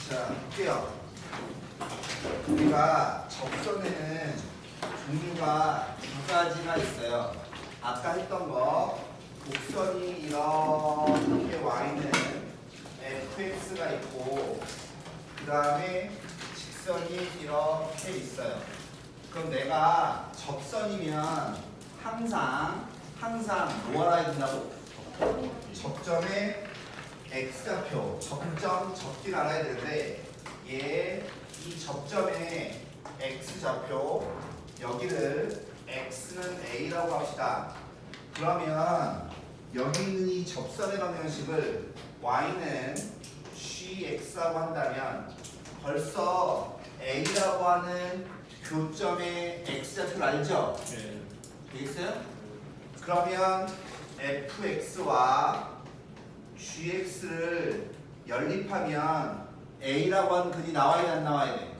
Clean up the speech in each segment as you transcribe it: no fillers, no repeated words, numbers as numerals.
자, 볼게요. 우리가 접선에는 종류가 두 가지가 있어요. 아까 했던 거 곡선이 이렇게 Y는 fx가 있고 그 다음에 직선이 이렇게 있어요. 그럼 내가 접선이면 항상 뭐 알아야 된다고? 접점의 x좌표, 접점, 접기를 알아야 되는데 이 접점의 x좌표 여기를 x는 a라고 합시다. 그러면 여기 있는 이 접선의 방정식을 y는 gx라고 한다면 벌써 a라고 하는 교점의 x좌표를 알죠? 네. 되겠어요? 그러면 fx와 gx를 연립하면 a라고 하는 근이 나와야 돼, 안 나와야 돼?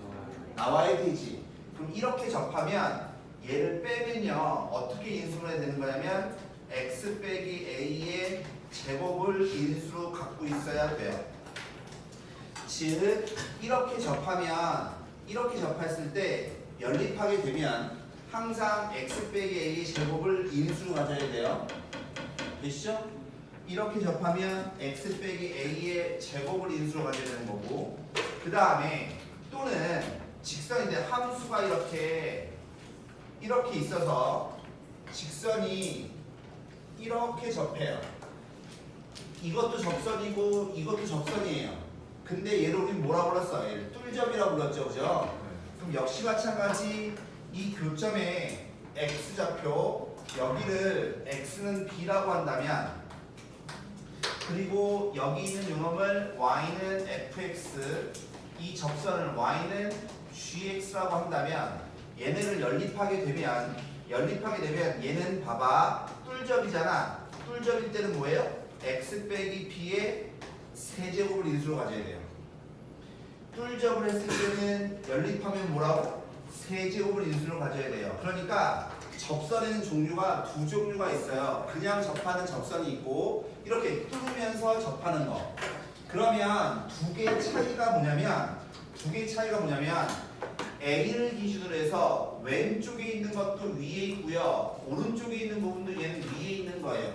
나와야 되지. 그럼 이렇게 접하면 얘를 빼면요 어떻게 인수를 해야 되는 거냐면 x 빼기 a의 제곱을 인수로 갖고 있어야 돼요. 즉 이렇게 접했을 때 연립하게 되면 항상 x 빼기 a의 제곱을 인수로 가져야 돼요. 되시죠? 이렇게 접하면 x 빼기 a의 제곱을 인수로 가져야 되는 거고, 그 다음에 또는 직선인데 함수가 이렇게 있어서 직선이 이렇게 접해요. 이것도 접선이고 이것도 접선이에요. 근데 얘를 우리 뭐라고 불렀어? 얘를 뚫점이라고 불렀죠, 그죠? 그럼 역시 마찬가지 이 교점의 x좌표 여기를 x는 b라고 한다면, 그리고 여기 있는 요놈을 y는 fx, 이 접선을 y는 gx라고 한다면 얘네를 연립하게 되면 얘는 봐봐 뚫접이잖아. 뚫접일 때는 뭐예요? x 빼기 b의 세제곱을 인수로 가져야 돼요. 뚫접을 했을 때는 연립하면 뭐라고? 세제곱을 인수로 가져야 돼요. 그러니까 접선에는 종류가 두 종류가 있어요. 그냥 접하는 접선이 있고 이렇게 뚫으면서 접하는 거. 그러면 두 개의 차이가 뭐냐면 A를 기준으로 해서 왼쪽에 있는 것도 위에 있고요. 오른쪽에 있는 부분도 얘는 위에 있는 거예요.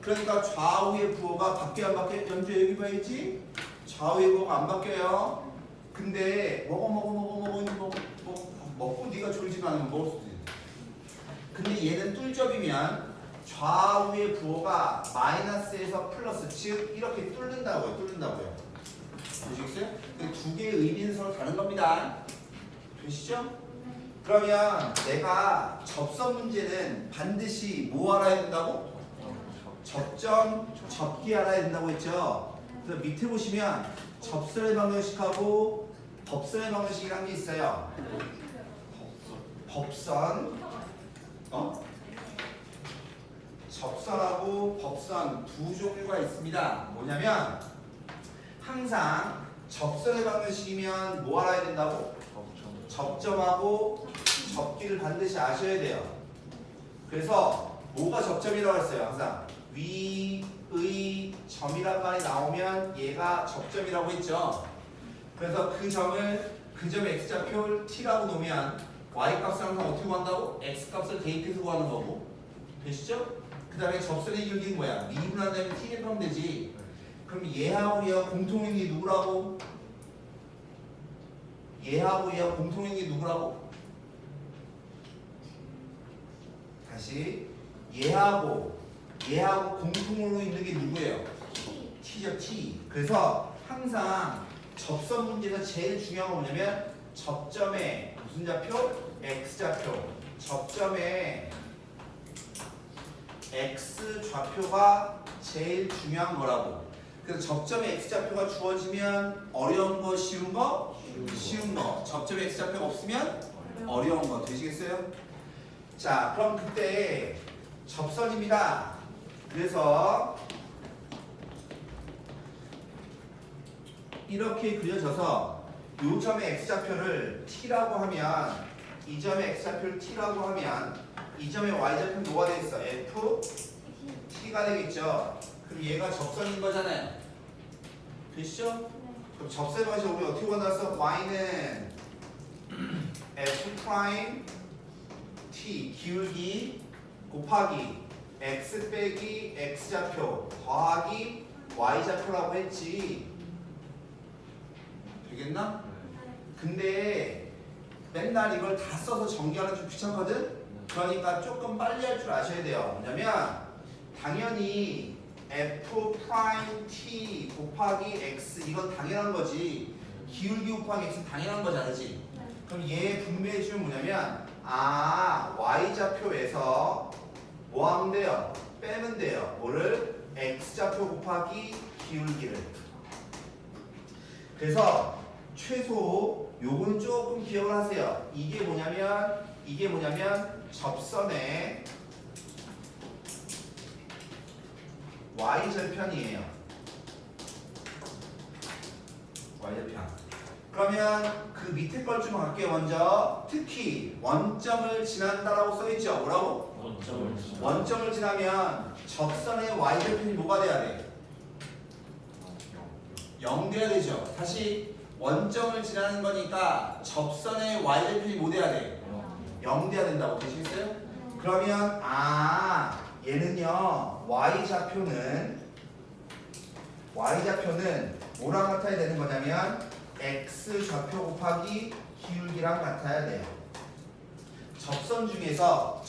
그러니까 좌우의 부호가 바뀌어 안 바뀌어? 연주에 여기 봐야지. 좌우의 부호가 안 바뀌어요. 근데 먹고 네가 졸지도 않으면 먹을 수도 있어. 근데 얘는 뚫접이면 좌우의 부호가 마이너스에서 플러스, 즉 이렇게 뚫는다고요. 보시겠어요? 두 개의 의미는 서로 다른 겁니다. 되시죠? 그러면 내가 접선 문제는 반드시 뭐 알아야 된다고? 접점, 접기 알아야 된다고 했죠? 그래서 밑에 보시면 접선의 방정식하고 법선의 방정식이라는 게 있어요. 접선하고 법선 두 종류가 있습니다. 뭐냐면 항상 접선의 방정식이면 뭐 알아야 된다고? 접점하고 접기를 반드시 아셔야 돼요. 그래서 뭐가 접점이라고 했어요? 항상 위의 점이란 말이 나오면 얘가 접점이라고 했죠. 그래서 그 점의 x좌표를 t라고 놓으면 y값을 항상 어떻게 구한다고? x값을 대입해서 구하는 거고. 되시죠? 그 다음에 접선의 기울기는 뭐야? 미분한 다음에 t 곱하면 되지. 그럼 얘하고 얘가 공통인 게 누구라고? 다시 얘하고 공통으로 있는 게 누구예요? t죠, t. 그래서 항상 접선 문제에서 제일 중요한 건 뭐냐면 접점의 무슨 좌표? x좌표. 접점의 x좌표가 제일 중요한 거라고. 그래서 접점의 x좌표가 주어지면 어려운 거, 쉬운 거? 쉬운 거. 접점의 x좌표가 없으면 어려운 거. 되시겠어요? 자, 그럼 그때 접선입니다. 그래서 이렇게 그려져서 이 점의 x좌표를 t라고 하면, 이 점의 x좌표를 t라고 하면 이 점의 y좌표는 뭐가 되겠어? f t가 되겠죠. 그럼 얘가 접선인 거잖아요. 되시죠? 그럼 접세 방식 우리 어떻게 만들었어? y는 f 프라임 t 기울기 곱하기 x 빼기 x 좌표 더하기 y 좌표라고 했지. 되겠나? 근데 맨날 이걸 다 써서 전개하는 좀 귀찮거든? 그러니까 조금 빨리 할 줄 아셔야 돼요. 뭐냐면 당연히 f 프라임 t 곱하기 x 이건 당연한 거지. 기울기 곱하기 x는 당연한 거잖아, 그치? 그럼 얘 분배해 주면 뭐냐면 y 좌표에서 뭐 하면 돼요? 빼면 돼요. 뭐를? x 좌표 곱하기 기울기를. 그래서 최소 요거는 조금 기억을 하세요. 이게 뭐냐면 접선의 y절편이에요. y절편. 그러면 그 밑에 걸 좀 할게요. 먼저 특히 원점을 지난다라고 써있죠. 뭐라고? 원점을 지나면 접선의 y절편이 뭐가 돼야 돼? 0 돼야 되죠. 다시 원점을 지나는 거니까 접선의 y절편이 뭐 돼야 돼? 0 돼야 된다고 되시겠어요? 그러면 얘는요 y좌표는 뭐랑 같아야 되는 거냐면 x좌표 곱하기 기울기랑 같아야 돼요. 접선 중에서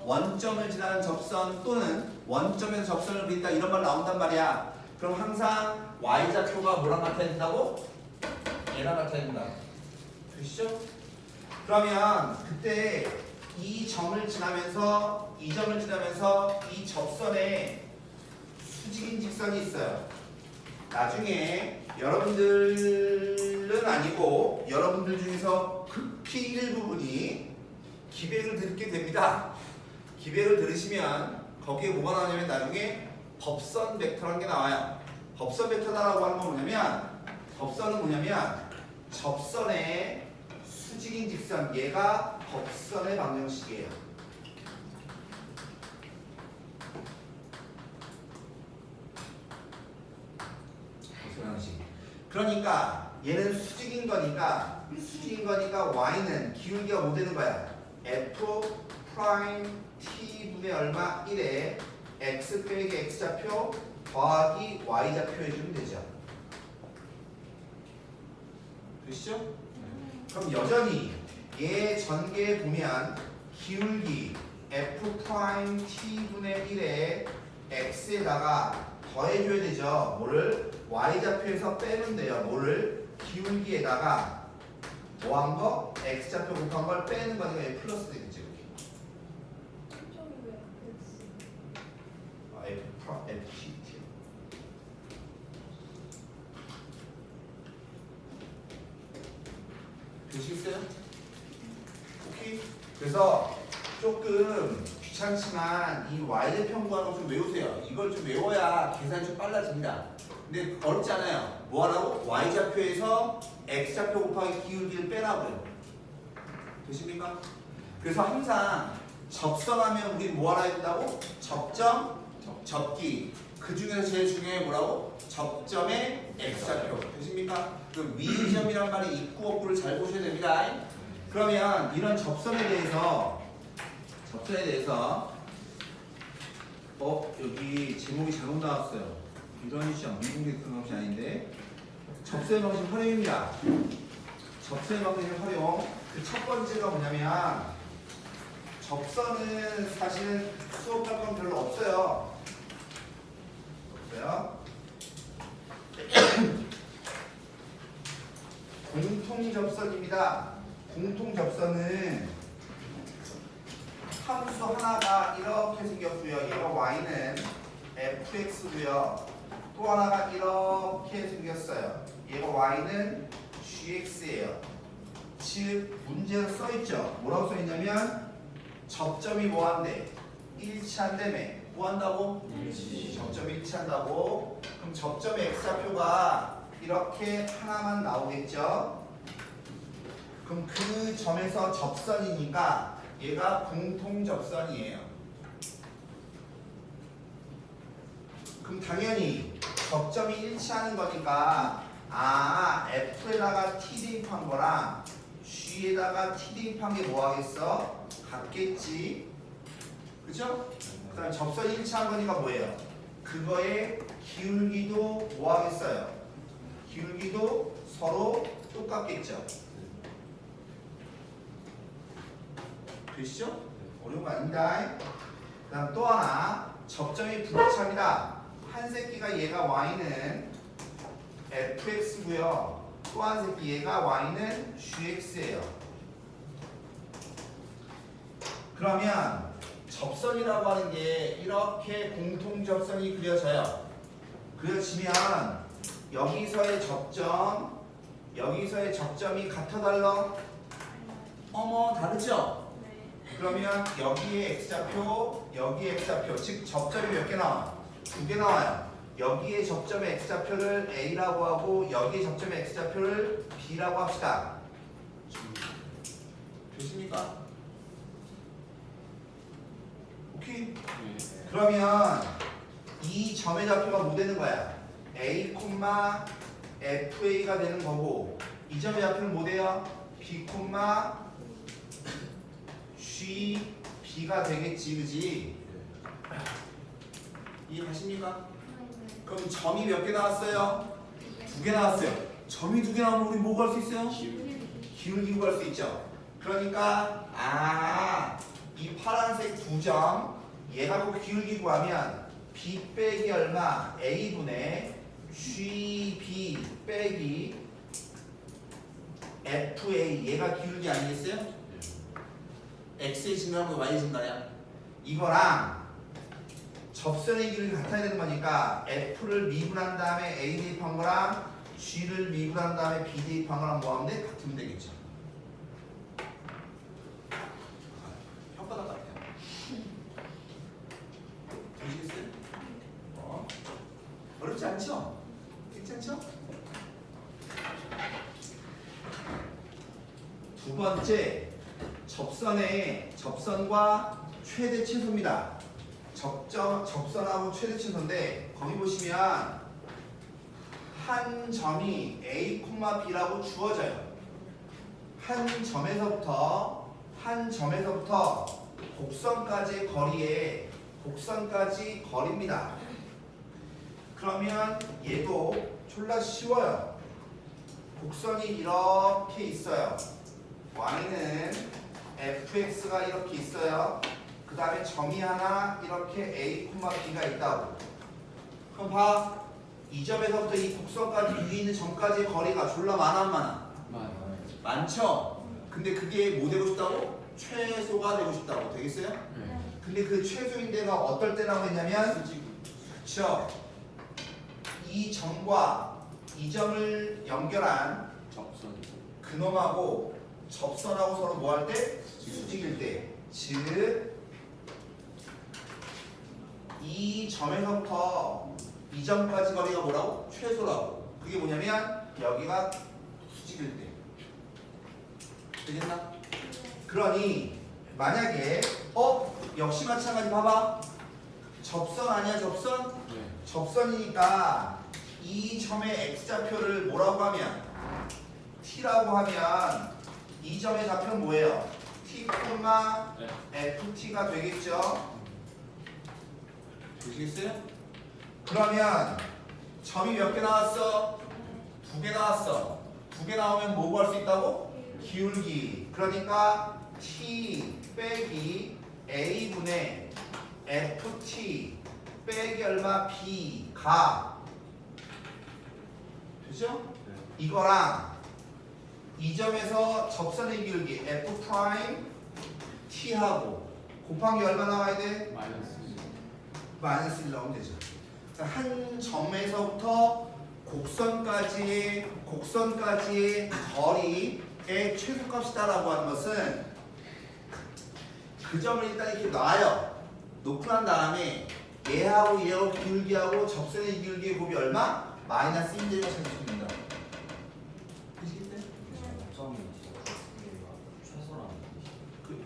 원점을 지나는 접선 또는 원점에서 접선을 그린다 이런 말 나온단 말이야. 그럼 항상 y좌표가 뭐랑 같아야 된다고? 얘랑 같아야 된다. 되시죠? 그러면 그때 이 점을 지나면서 이 접선에 수직인 직선이 있어요. 나중에 여러분들은 아니고 여러분들 중에서 극히 일부분이 기백을 듣게 됩니다. 기백을 들으시면 거기에 뭐가 나오냐면 나중에 법선 벡터라는 게 나와요. 법선 벡터다라고 하는 건 뭐냐면 접선의 수직인 직선 얘가 법선의 방정식이에요. 법선 방식. 그러니까 얘는 수직인 거니까 y는 기울기가 뭐 되는 거야? f 프라임 t 분의 얼마 1에 x 빼기 x 좌표 더하기 y 좌표 해주면 되죠. 되시죠? 그럼 여전히 얘 전개에 보면 기울기 f 프라임 t 분의 1에 x에다가 더해줘야 되죠. 뭐를? y 좌표에서 빼면 돼요. 뭐를? 기울기에다가 뭐한 거? x 좌표 곱한 걸 빼는 거니까 얘 플러스 되겠지. FCT. 되시겠어요? 오케이. 그래서 조금 귀찮지만 이 y좌표 구하는 거 좀 외우세요. 이걸 좀 외워야 계산이 좀 빨라집니다. 근데 어렵지 않아요. 뭐 하라고? y좌표에서 x좌표 곱하기 기울기를 빼라고요. 되십니까? 그래서 항상 접선하면 우리 뭐 알아야 된다고? 접점, 접기. 그 중에서 제일 중요해 뭐라고? 접점의 x좌표. 되십니까? 그 위점이란 말이 입구 업구를 잘 보셔야 됩니다. 그러면 이런 접선에 대해서 여기 제목이 잘못 나왔어요. 이런 시험 미분계 그런 것이 아닌데 접선의 방식 활용입니다. 접선의 방식 활용. 그 첫 번째가 뭐냐면 접선은 사실은 수업할 건 별로 없어요. 공통 접선입니다. 공통 접선은 함수 하나가 이렇게 생겼고요. 얘가 y는 fx고요. 또 하나가 이렇게 생겼어요. 얘가 y는 gx예요. 즉 문제로 써있죠. 뭐라고 써있냐면 접점이 뭐한대? 일치한다며. 뭐한다고? 접점이 일치한다고. 그럼 접점의 x좌표가 이렇게 하나만 나오겠죠. 그럼 그 점에서 접선이니까 얘가 공통 접선이에요. 그럼 당연히 접점이 일치하는 거니까 F에다가 T 대입한 거랑 G에다가 T 대입한 게 뭐 하겠어? 같겠지. 그죠? 그 다음에 접선 1차한 거니까 뭐예요? 그거의 기울기도 뭐 하겠어요? 기울기도 서로 똑같겠죠. 되시죠? 어려운 거 아닙니다. 그 다음 또 하나 접점이 불합차입니다. 한 새끼가 얘가 y는 fx고요. 또 한 새끼 얘가 y는 gx예요. 그러면 접선이라고 하는 게 이렇게 공통 접선이 그려져요. 그려지면 여기서의 접점이 같아 달라? 어머 다르죠? 그러면 여기에 x좌표, 여기에 x좌표, 즉 접점이 몇 개 나와? 2개 나와요. 여기에 접점의 x좌표를 a라고 하고 여기에 접점의 x좌표를 b라고 합시다. 되십니까? 오케이? 그러면 이 점의 좌표가 뭐 되는 거야? a, fa가 되는 거고 이 점의 좌표는 뭐 돼요? b, g, b가 되겠지, 그지? 이해가십니까? 그럼 점이 몇 개 나왔어요? 2개 나왔어요. 점이 2개 나오면 우리 뭐 구할 수 있어요? 기울기 구할 수 있죠. 그러니까 이 파란색 2점 얘 갖고 기울기 구하면 b 빼기 얼마? a분의 gb 빼기 fa 얘가 기울기 아니겠어요? x의 증가하고 y의 증가야. 이거랑 접선의 길이 같아야 되는 거니까 f를 미분한 다음에 a 대입한 거랑 g를 미분한 다음에 b 대입한 거랑 뭐 하면 돼? 같으면 되겠죠. 혓바닥 같아요. 되시겠어요? 어렵지 않죠? 괜찮죠? 두 번째 접선과 최대 최소입니다. 접선하고 최대 최소인데 거기 보시면 한 점이 A, B라고 주어져요. 한 점에서부터 곡선까지의 거리입니다. 그러면 얘도 졸라 쉬워요. 곡선이 이렇게 있어요. y는 fx가 이렇게 있어요. 그 다음에 점이 하나 이렇게 a, b가 있다고. 그럼 봐. 이 점에서부터 이 곡선까지 위에 있는 점까지의 거리가 졸라 많아 안 많아? 많죠? 근데 그게 뭐 되고 싶다고? 최소가 되고 싶다고. 되겠어요? 근데 그 최소인 데가 어떨 때라고 했냐면 그쵸? 이 점과 이 점을 연결한 그놈하고 접선하고 서로 뭐 할 때? 수직일 때. 즉 이 점에서부터 이 점까지 거리가 뭐라고? 최소라고. 그게 뭐냐면 여기가 수직일 때. 되겠나? 그러니 만약에 역시 마찬가지 봐봐. 접선 아니야 접선? 접선이니까 이 점의 x좌표를 뭐라고 하면 t라고 하면 이 점의 좌표는 뭐예요? t, ft가 되겠죠? 되시겠어요? 그러면 점이 몇 개 나왔어? 2개 나왔어. 2개 나오면 뭐 구할 수 있다고? 기울기. 그러니까 t 빼기 a분의 ft 빼기 얼마? b가 되죠? 이거랑 이 점에서 접선의 기울기 f 프라임 t하고 곱한 게 얼마 나와야 돼? 마이너스 1 나오면 되죠. 한 점에서부터 곡선까지의 거리의 최소값이다라고 하는 것은 그 점을 일단 이렇게 놔요. 놓고 난 다음에 얘하고 기울기하고 접선의 기울기의 곱이 얼마? 마이너스 1을 찾으십니다.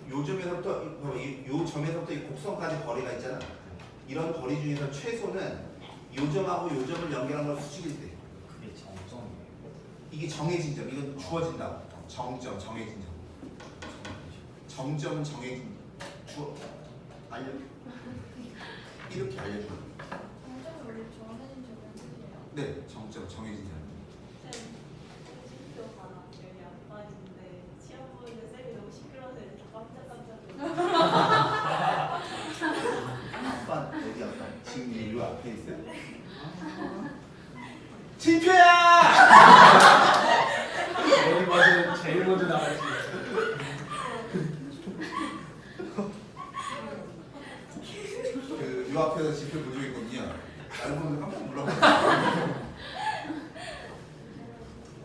요 점에서부터 이 곡선까지 거리가 있잖아. 이런 거리 중에서 최소는 요 점하고 요 점을 연결한 걸 수직일 때. 그게 정점이에요. 이게 정해진 점, 이건 주어진다고. 정점, 정해진 점. 정점은 정해진 주어 알려. 이렇게 알려줘. 정점이 원래 정해진 점이란 뜻이에요? 네, 정점, 정해진 점. 여기 안 빠지는데 시험 보는데 쌤이 너무 시끄러워서 애들 다 깜짝깜짝 아빠 어디 아빠? 지금 이 앞에 있어요? 진표야! 어디 봐도 제일 먼저 나가지. 그 요 앞에서 진표 보여주고 있거든요. 다른 분들 깜짝 놀라고.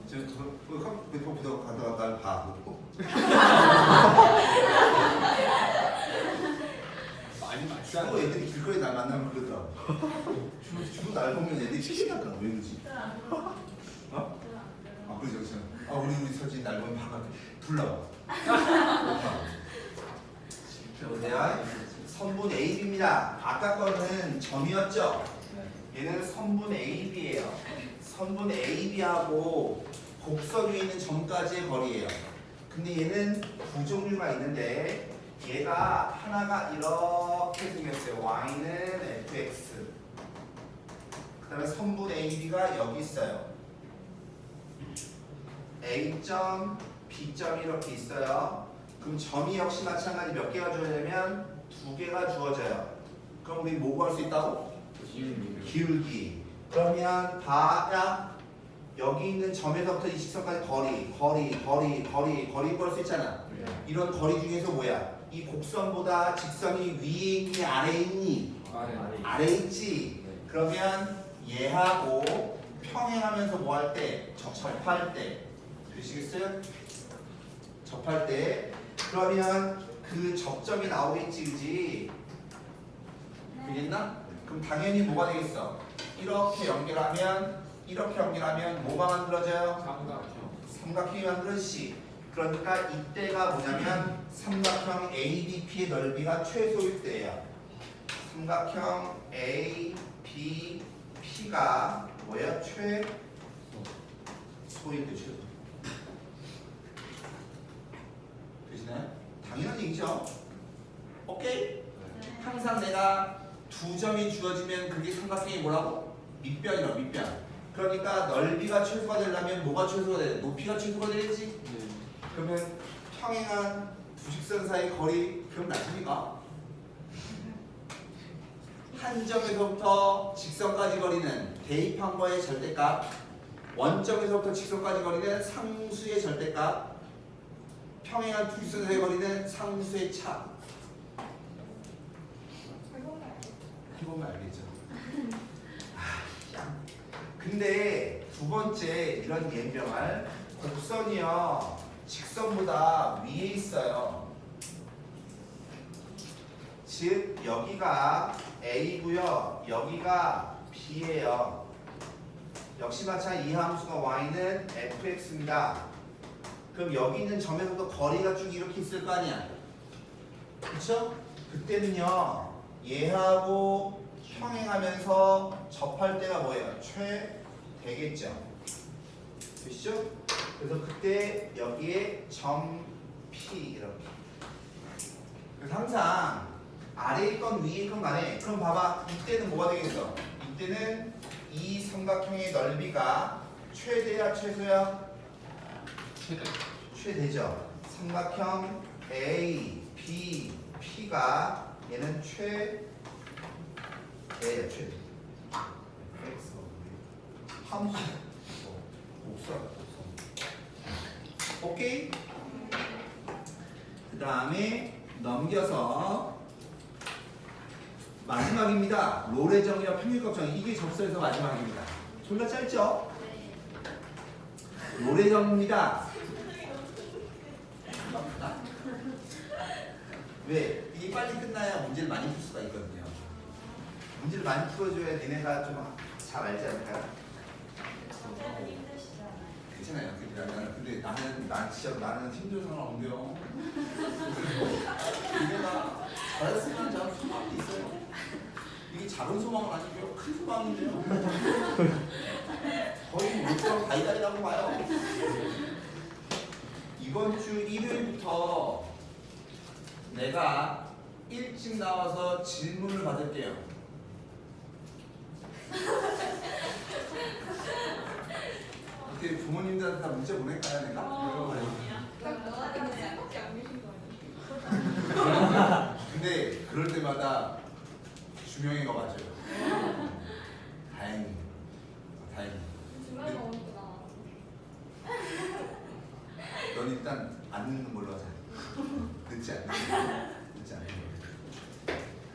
지금 컴퓨터 보다가 가다가 날 봐. 많이 주로 애들이 길거리 날 만나면 그러더라고. 주로 날 보면 애들이 시시하더라. 왜 그러지? 어? 아 그러죠, 그렇죠. 아 우리 서진 날 보면 바깥에 불러와. 보세요. 선분 AB입니다. 아까 거는 점이었죠. 얘는 선분 AB예요. 선분 AB하고 곡선 위에 있는 점까지의 거리예요. 근데 얘는 두 종류가 있는데 얘가 하나가 이렇게 생겼어요. y는 fx. 그 다음에 선분 AB가 여기 있어요. A점, B점이 이렇게 있어요. 그럼 점이 역시 마찬가지 몇 개가 주어지냐면 두 개가 주어져요. 그럼 우리 뭐 구할 수 있다고? 기울기. 그러면 봐야 여기 있는 점에서부터 이 직선까지 거리 구할 수 있잖아. 이런 거리 중에서 뭐야? 이 곡선보다 직선이 위에 있니 아래에 있니? 아래에 있지. 그러면 얘하고 평행하면서 뭐 할 때? 접할 때. 되시겠어요? 접할 때. 그러면 그 접점이 나오겠지, 그지? 되겠나? 그럼 당연히 뭐가 되겠어? 이렇게 연결하면 뭐가 만들어져요? 삼각형이 만들어지지. 그러니까 이때가 뭐냐면 삼각형 ABP의 넓이가 최소일 때예요. 삼각형 ABP가 뭐예요? 최소일 때 최소. 되시나요? 당연한 얘기죠. 오케이? 항상 내가 두 점이 주어지면 그게 삼각형이 뭐라고? 밑변이라고, 밑변. 그러니까 넓이가 최소가 되려면 뭐가 최소가 돼야 돼? 높이가 최소가 되겠지? 그러면 평행한 두 직선 사이 거리 기억나십니까? 한 점에서부터 직선까지 거리는 대입한 거의 절대값, 원점에서부터 직선까지 거리는 상수의 절대값, 평행한 두 직선 사이 거리는 상수의 차. 해보면 알겠죠. 근데 두 번째 이런 예명할 곡선이요 직선보다 위에 있어요. 즉 여기가 A고요 여기가 B예요. 역시 마찬가지 이 함수가 y는 fx입니다. 그럼 여기 있는 점에서도 거리가 쭉 이렇게 있을 거 아니야. 그쵸? 그때는요 얘하고 평행하면서 접할 때가 뭐예요? 되겠죠. 되시죠? 그래서 그때 여기에 점 P 이렇게. 그래서 항상 아래에 있건 위에 있건 간에 그럼 봐봐 이때는 뭐가 되겠어? 이때는 이 삼각형의 넓이가 최대야 최소야? 최대죠. 삼각형 A, B, P가 얘는 최대예요. 최대. 함수 곡선. 오케이? 그 다음에 넘겨서 마지막입니다. 롤의 정의와 평균값 정의. 이게 접수에서 마지막입니다. 졸라 짧죠? 롤의 정의입니다. 왜? 이게 빨리 끝나야 문제를 많이 풀 수가 있거든요. 문제를 많이 풀어줘야 니네가 좀 잘 알지 않을까요? 저는 힘드시잖아요. 괜찮아요. 근데 나는 힘들어서는 안 돼요. 근데 나 잘했으면 저는 수학도 있어요. 이게 작은 소망은 아니고요. 큰 소망인데요. 거의 모처럼 다이다이라고 봐요. 이번 주 일요일부터 내가 일찍 나와서 질문을 받을게요. 어떻게 부모님들한테 다 문자 보낼까요, 내가? 근데 쌤밖에 안 계신 거 아니에요? 근데 그럴 때마다 주명이가 맞아요. 다행히. 중간에 오니까 넌 일단 안 늦는 걸로 하자. 늦지 않는 걸로.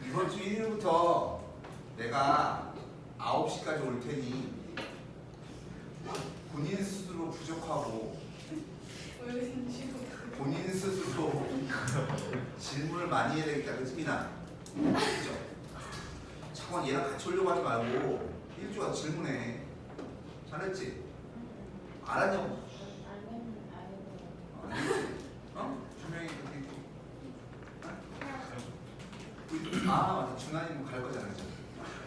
이번 주 일요일부터 내가 9시까지 올 테니 본인 스스로 부족하고 본인 스스로 질문을 많이 해야 되겠다. 그치, 미나? 그죠? 잠깐 얘랑 같이 오려고 하지 말고 일주가 질문해. 잘했지? 알았냐고? 어? 준명이 그렇게 있고. 아 맞다. 준환이 뭐 갈 거잖아. 그죠?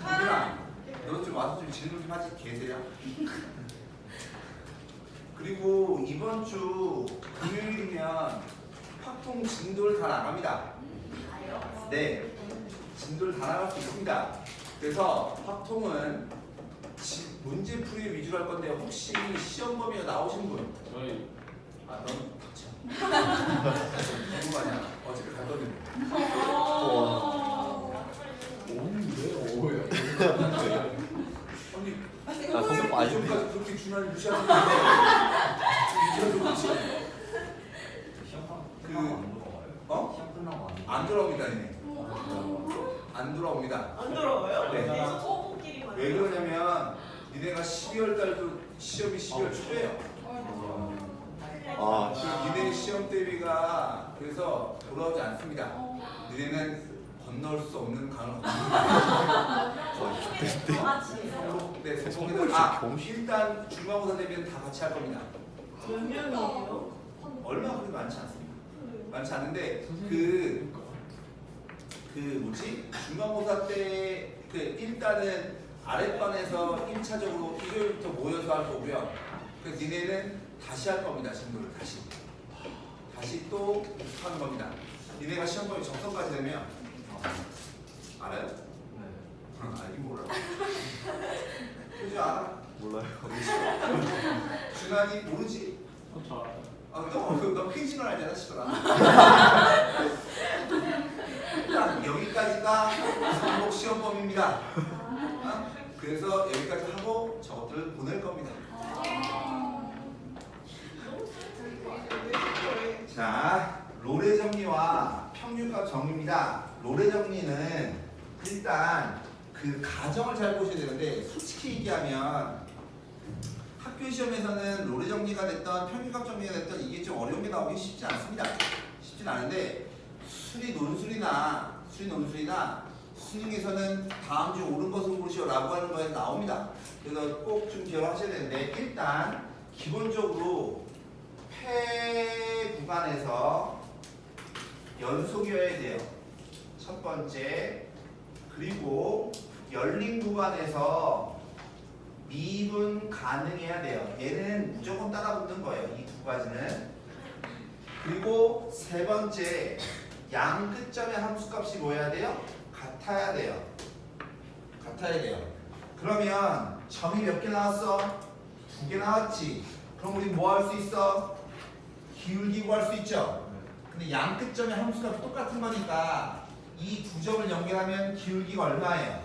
준아 너 좀 와서 좀 질문 좀 하지. 개새야. 그리고 이번 주 금요일이면 확통 진도를 다 나갑니다. 네, 진도를 다 나갈 수 있습니다. 그래서 확통은 문제풀이 위주로 할 건데 혹시 시험 범위가 나오신 분? 저희 아, 넌 닥쳐. 누구 아니야? 어차피 갈 거든. 오는데 오야. 아니, 나 성격 빠지네. 지금까지 그렇게 준환이 무시하는데 이제도 그렇지. 시험 그- 끝나고 안 돌아와요? 어? 시험 끝나고 안 안 돌아옵니다, 얘네. 안 돌아옵니다. 안 들어와요? 네. 계속 소음끼리만. 왜 그러냐면 니네가 12월 달도 시험이 12월 초에요. 아, 그 니네 시험 대비가 그래서 돌아오지 않습니다. 니네는 건널 수 없는 강을 건너는 네, 소통해서 일단 중간고사 대비는 다 같이 할 겁니다. 몇 명이에요? 얼마 그렇게 많지 않습니다. 많지 않은데 그 뭐지? 중간고사 때 그 일단은 아랫반에서 1차적으로 일요일부터 모여서 할 거고요. 그 니네는 다시 할 겁니다. 진도를 다시 또 하는 겁니다. 니네가 시험 범위 적성까지 되면 알아요? 알긴 몰라. 그죠? 알아? 몰라요. 준환이 모르지? 저 아, 너 퀴즈는 알잖아, 시끄라. 자, 여기까지가 성목 시험범위입니다. 어? 그래서 여기까지 하고 저것들을 보낼 겁니다. 자, 롤의 정리와 평균값 정리입니다. 롤의 정리는 일단 그 가정을 잘 보셔야 되는데 솔직히 얘기하면 학교 시험에서는 롤의 정리가 됐던 평균값 정리가 됐던 이게 좀 어려운 게 나오기 쉽지 않습니다. 쉽진 않은데 수리 논술이나 수능에서는 다음 주 옳은 것을 고르시오라고 하는 거에 나옵니다. 그래서 꼭 좀 기억하셔야 되는데 일단 기본적으로 폐 구간에서 연속이어야 돼요. 첫 번째. 그리고 열린 구간에서 미분 가능해야 돼요. 얘는 무조건 따라붙는 거예요. 이 두 가지는. 그리고 세 번째, 양 끝점의 함수값이 뭐여야 돼요? 같아야 돼요. 그러면 점이 몇 개 나왔어? 2개 나왔지. 그럼 우리 뭐 할 수 있어? 기울기 구할 수 있죠. 근데 양 끝점의 함수값이 똑같은 거니까 이 두 점을 연결하면 기울기가 얼마예요?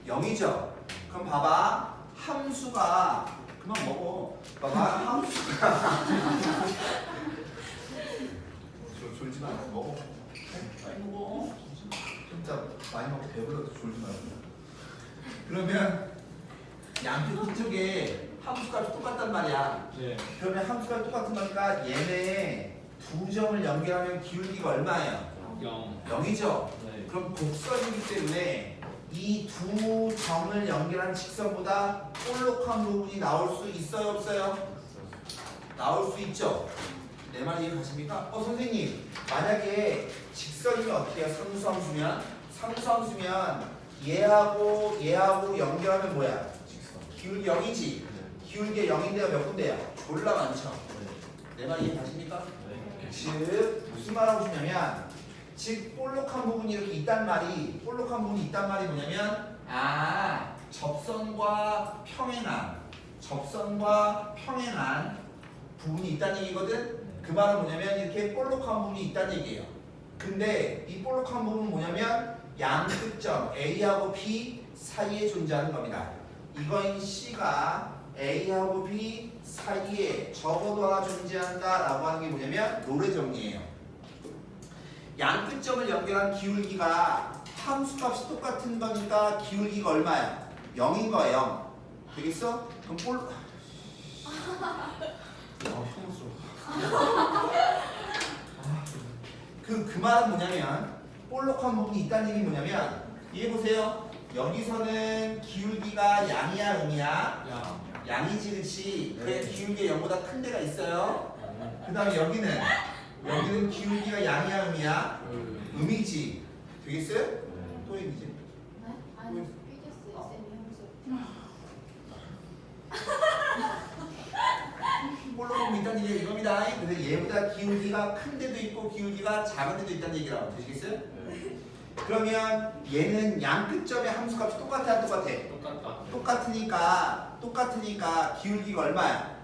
0이죠. 그럼 봐봐. 함수가 그만 먹어. 봐봐. 함수가 졸지 마. 먹어. 많이 먹어. 진짜 많이 먹고 배불러도 졸지 말고. 그러면 양쪽 쪽에 함수값이 똑같단 말이야. 네. 그러면 함수값이 똑같은 거니까 얘네 두 점을 연결하면 기울기가 얼마예요? 0. 0이죠. 네. 그럼 곡선이기 때문에 이 두 점을 연결한 직선보다 볼록한 부분이 나올 수 있어요, 없어요? 나올 수 있죠. 내 말 이해가십니까? 선생님, 만약에 직선이면 어떻게 해요? 상수함수면 얘하고 연결하면 뭐야? 직선. 기울기 0이지. 기울기 0인데가 몇 군데야? 졸라 많죠. 내 말 이해 가십니까? 네. 즉 무슨 말하고 싶냐면 즉 볼록한 부분이 이렇게 있단 말이 뭐냐면 접선과 평행한 부분이 있다는 얘기거든. 그 말은 뭐냐면 이렇게 볼록한 부분이 있다는 얘기예요. 근데 이 볼록한 부분은 뭐냐면 양끝점 A하고 B 사이에 존재하는 겁니다. 이거인 C가 A하고 B 사이에 적어도 하나 존재한다라고 하는 게 뭐냐면 노래 정리예요. 양끝점을 연결한 기울기가 함수값이 똑같은 거니까 기울기가 얼마야? 0인 거예요. 0. 되겠어? 그럼 그 말은 뭐냐면 볼록한 부분이 있다는 얘기 뭐냐면 이해 보세요. 여기서는 기울기가 양이야 음이야? 야. 양이지 그치? 네. 그래 기울기가 0보다 큰 데가 있어요. 그 다음에 여기는 기울기가 양이야 음이야? 음이지. 되겠어요? 또 있지. 네? 아니 삐졌어요 쌤이 하면서. 볼록한 부분이 있다는 얘기가 이겁니다. 그래서 얘보다 기울기가 큰 데도 있고 기울기가 작은 데도 있다는 얘기라고 되시겠어요? 그러면 얘는 양끝점의 함수값이 똑같아 안 똑같아? 똑같다. 똑같으니까 기울기가 얼마야?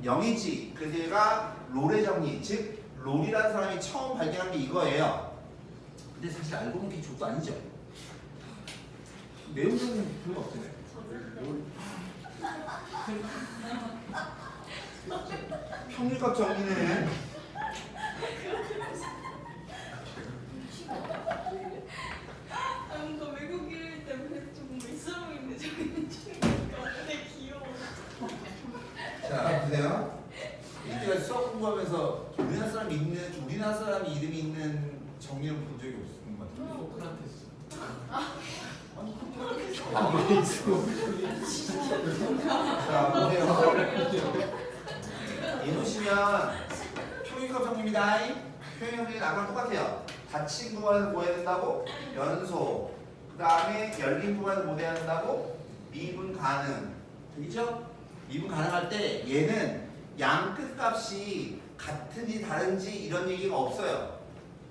0이지. 그래서 얘가 롤의 정리, 즉 롤이라는 사람이 처음 발견한 게 이거예요. 근데 사실 알고 보면 그게 족도 아니죠. 내용적인 별로 없잖아요. 평균값 정리는 뭔가 외국인 때문에 좀 있어 보이는데 저희는 되게 귀여워. 자 보세요. 이때까지 수학 공부하면서 우리나라 사람이 이름이 있는 정리를 본 적이 없는 것 같아요. 소크라테스. 자 보세요. 이놓으시면 평균값 정리입니다. 평균값이 나랑 똑같아요. 닫힌 구간에서 뭐 해야 된다고? 연소. 그 다음에 열린 구간에서 뭐 해야 된다고? 미분 가능. 되겠죠? 미분 가능할 때 얘는 양끝 값이 같은지 다른지 이런 얘기가 없어요.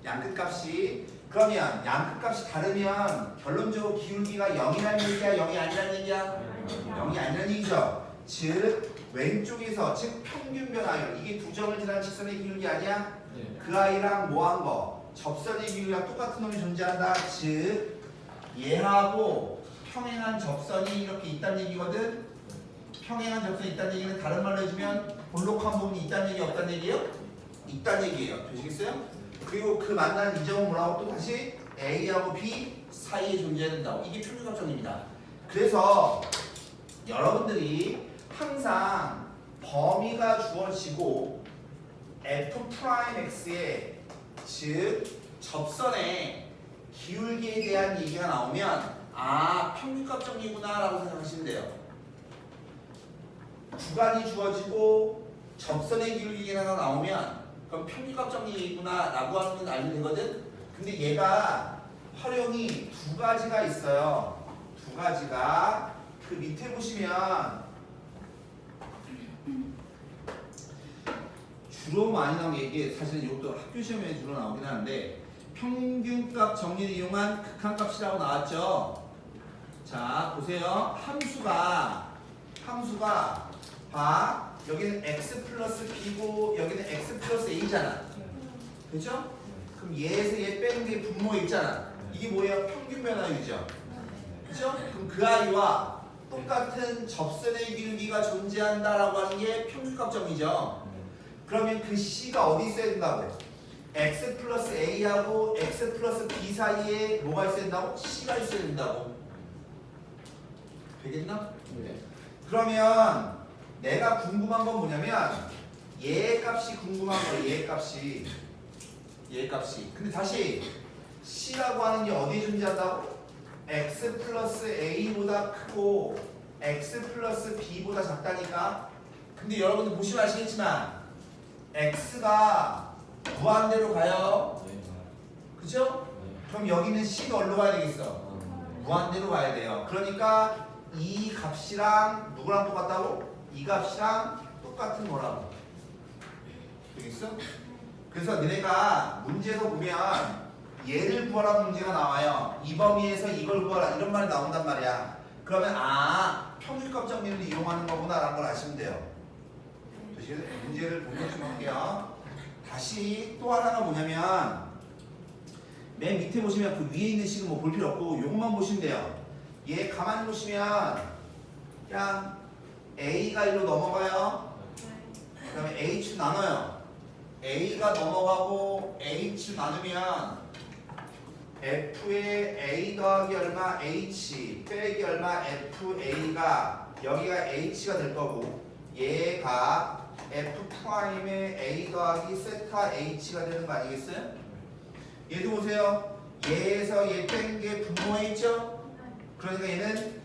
양끝 값이. 그러면 양끝 값이 다르면 결론적으로 기울기가 0이라는 얘기야? 0이 아니라는 얘기야? 0이 아니라는 얘기죠. 즉 왼쪽에서 즉 평균 변화율 이게 두 점을 지난 직선의 기울기 아니야? 그 아이랑 뭐 한 거? 접선의 기울기랑 똑같은 놈이 존재한다. 즉 얘하고 평행한 접선이 이렇게 있다는 얘기거든. 평행한 접선이 있다는 얘기는 다른 말로 해주면 볼록한 부분이 있다는 얘기 없다는 얘기예요? 있다는 얘기예요. 되시겠어요? 그리고 그 만나는 이 점은 뭐라고 또 다시 A하고 B 사이에 존재한다고. 이게 평균값 정리입니다. 그래서 여러분들이 항상 범위가 주어지고 F'X의 즉 접선의 기울기에 대한 얘기가 나오면 평균값 정리구나 라고 생각하시면 돼요. 구간이 주어지고 접선의 기울기가 나오면 그럼 평균값 정리구나 라고 하는 건 알면 되거든. 근데 얘가 활용이 두 가지가 있어요. 두 가지가 그 밑에 보시면 주로 많이 나오는 게 이게 사실은 이것도 학교 시험에 주로 나오긴 하는데 평균값 정리를 이용한 극한값이라고 나왔죠. 자 보세요. 함수가 여기는 x 플러스 b고 여기는 x 플러스 a잖아. 그죠? 그럼 얘에서 얘 빼는 게 분모에 있잖아. 이게 뭐예요? 평균 변화율이죠. 그죠? 그럼 그 아이와 똑같은 접선의 기울기가 존재한다라고 하는 게 평균값 정리죠. 그러면 그 C가 어디 있어야 된다고? X 플러스 A하고 X 플러스 B 사이에 뭐가 있어야 된다고? C가 있어야 된다고. 되겠나? 네. 그러면 내가 궁금한 건 뭐냐면 얘 값이 궁금한 거예요. 얘 값이. 근데 다시 C라고 하는 게 어디에 존재한다고? X 플러스 A보다 크고 X 플러스 B보다 작다니까. 근데 여러분들 보시면 아시겠지만 X가 무한대로 가요. 그죠? 그럼 여기는 C가 어디로 가야 되겠어? 무한대로 가야 돼요. 그러니까 이 값이랑 누구랑 똑같다고? 이 값이랑 똑같은 거라고. 되겠어? 그래서 너네가 문제에서 보면 얘를 구하라 문제가 나와요. 이 범위에서 이걸 구하라 이런 말이 나온단 말이야. 그러면 평균값 정리를 이용하는 거구나 라는 걸 아시면 돼요. 문제를 보면 좀 할게요. 다시 또 하나가 뭐냐면 맨 밑에 보시면 그 위에 있는 식은 뭐 볼 필요 없고 요것만 보시면 돼요. 얘 가만히 보시면 그냥 A가 1로 넘어가요. 그 다음에 H 나눠요. A가 넘어가고 H 나누면 F의 A 더하기 얼마 H 빼기 얼마 FA가 여기가 H가 될 거고 얘가 F 프라임의 A 더하기 세타 H가 되는 거 아니겠어요? 얘도 보세요. 얘에서 얘 뺀 게 분모에 있죠? 그러니까 얘는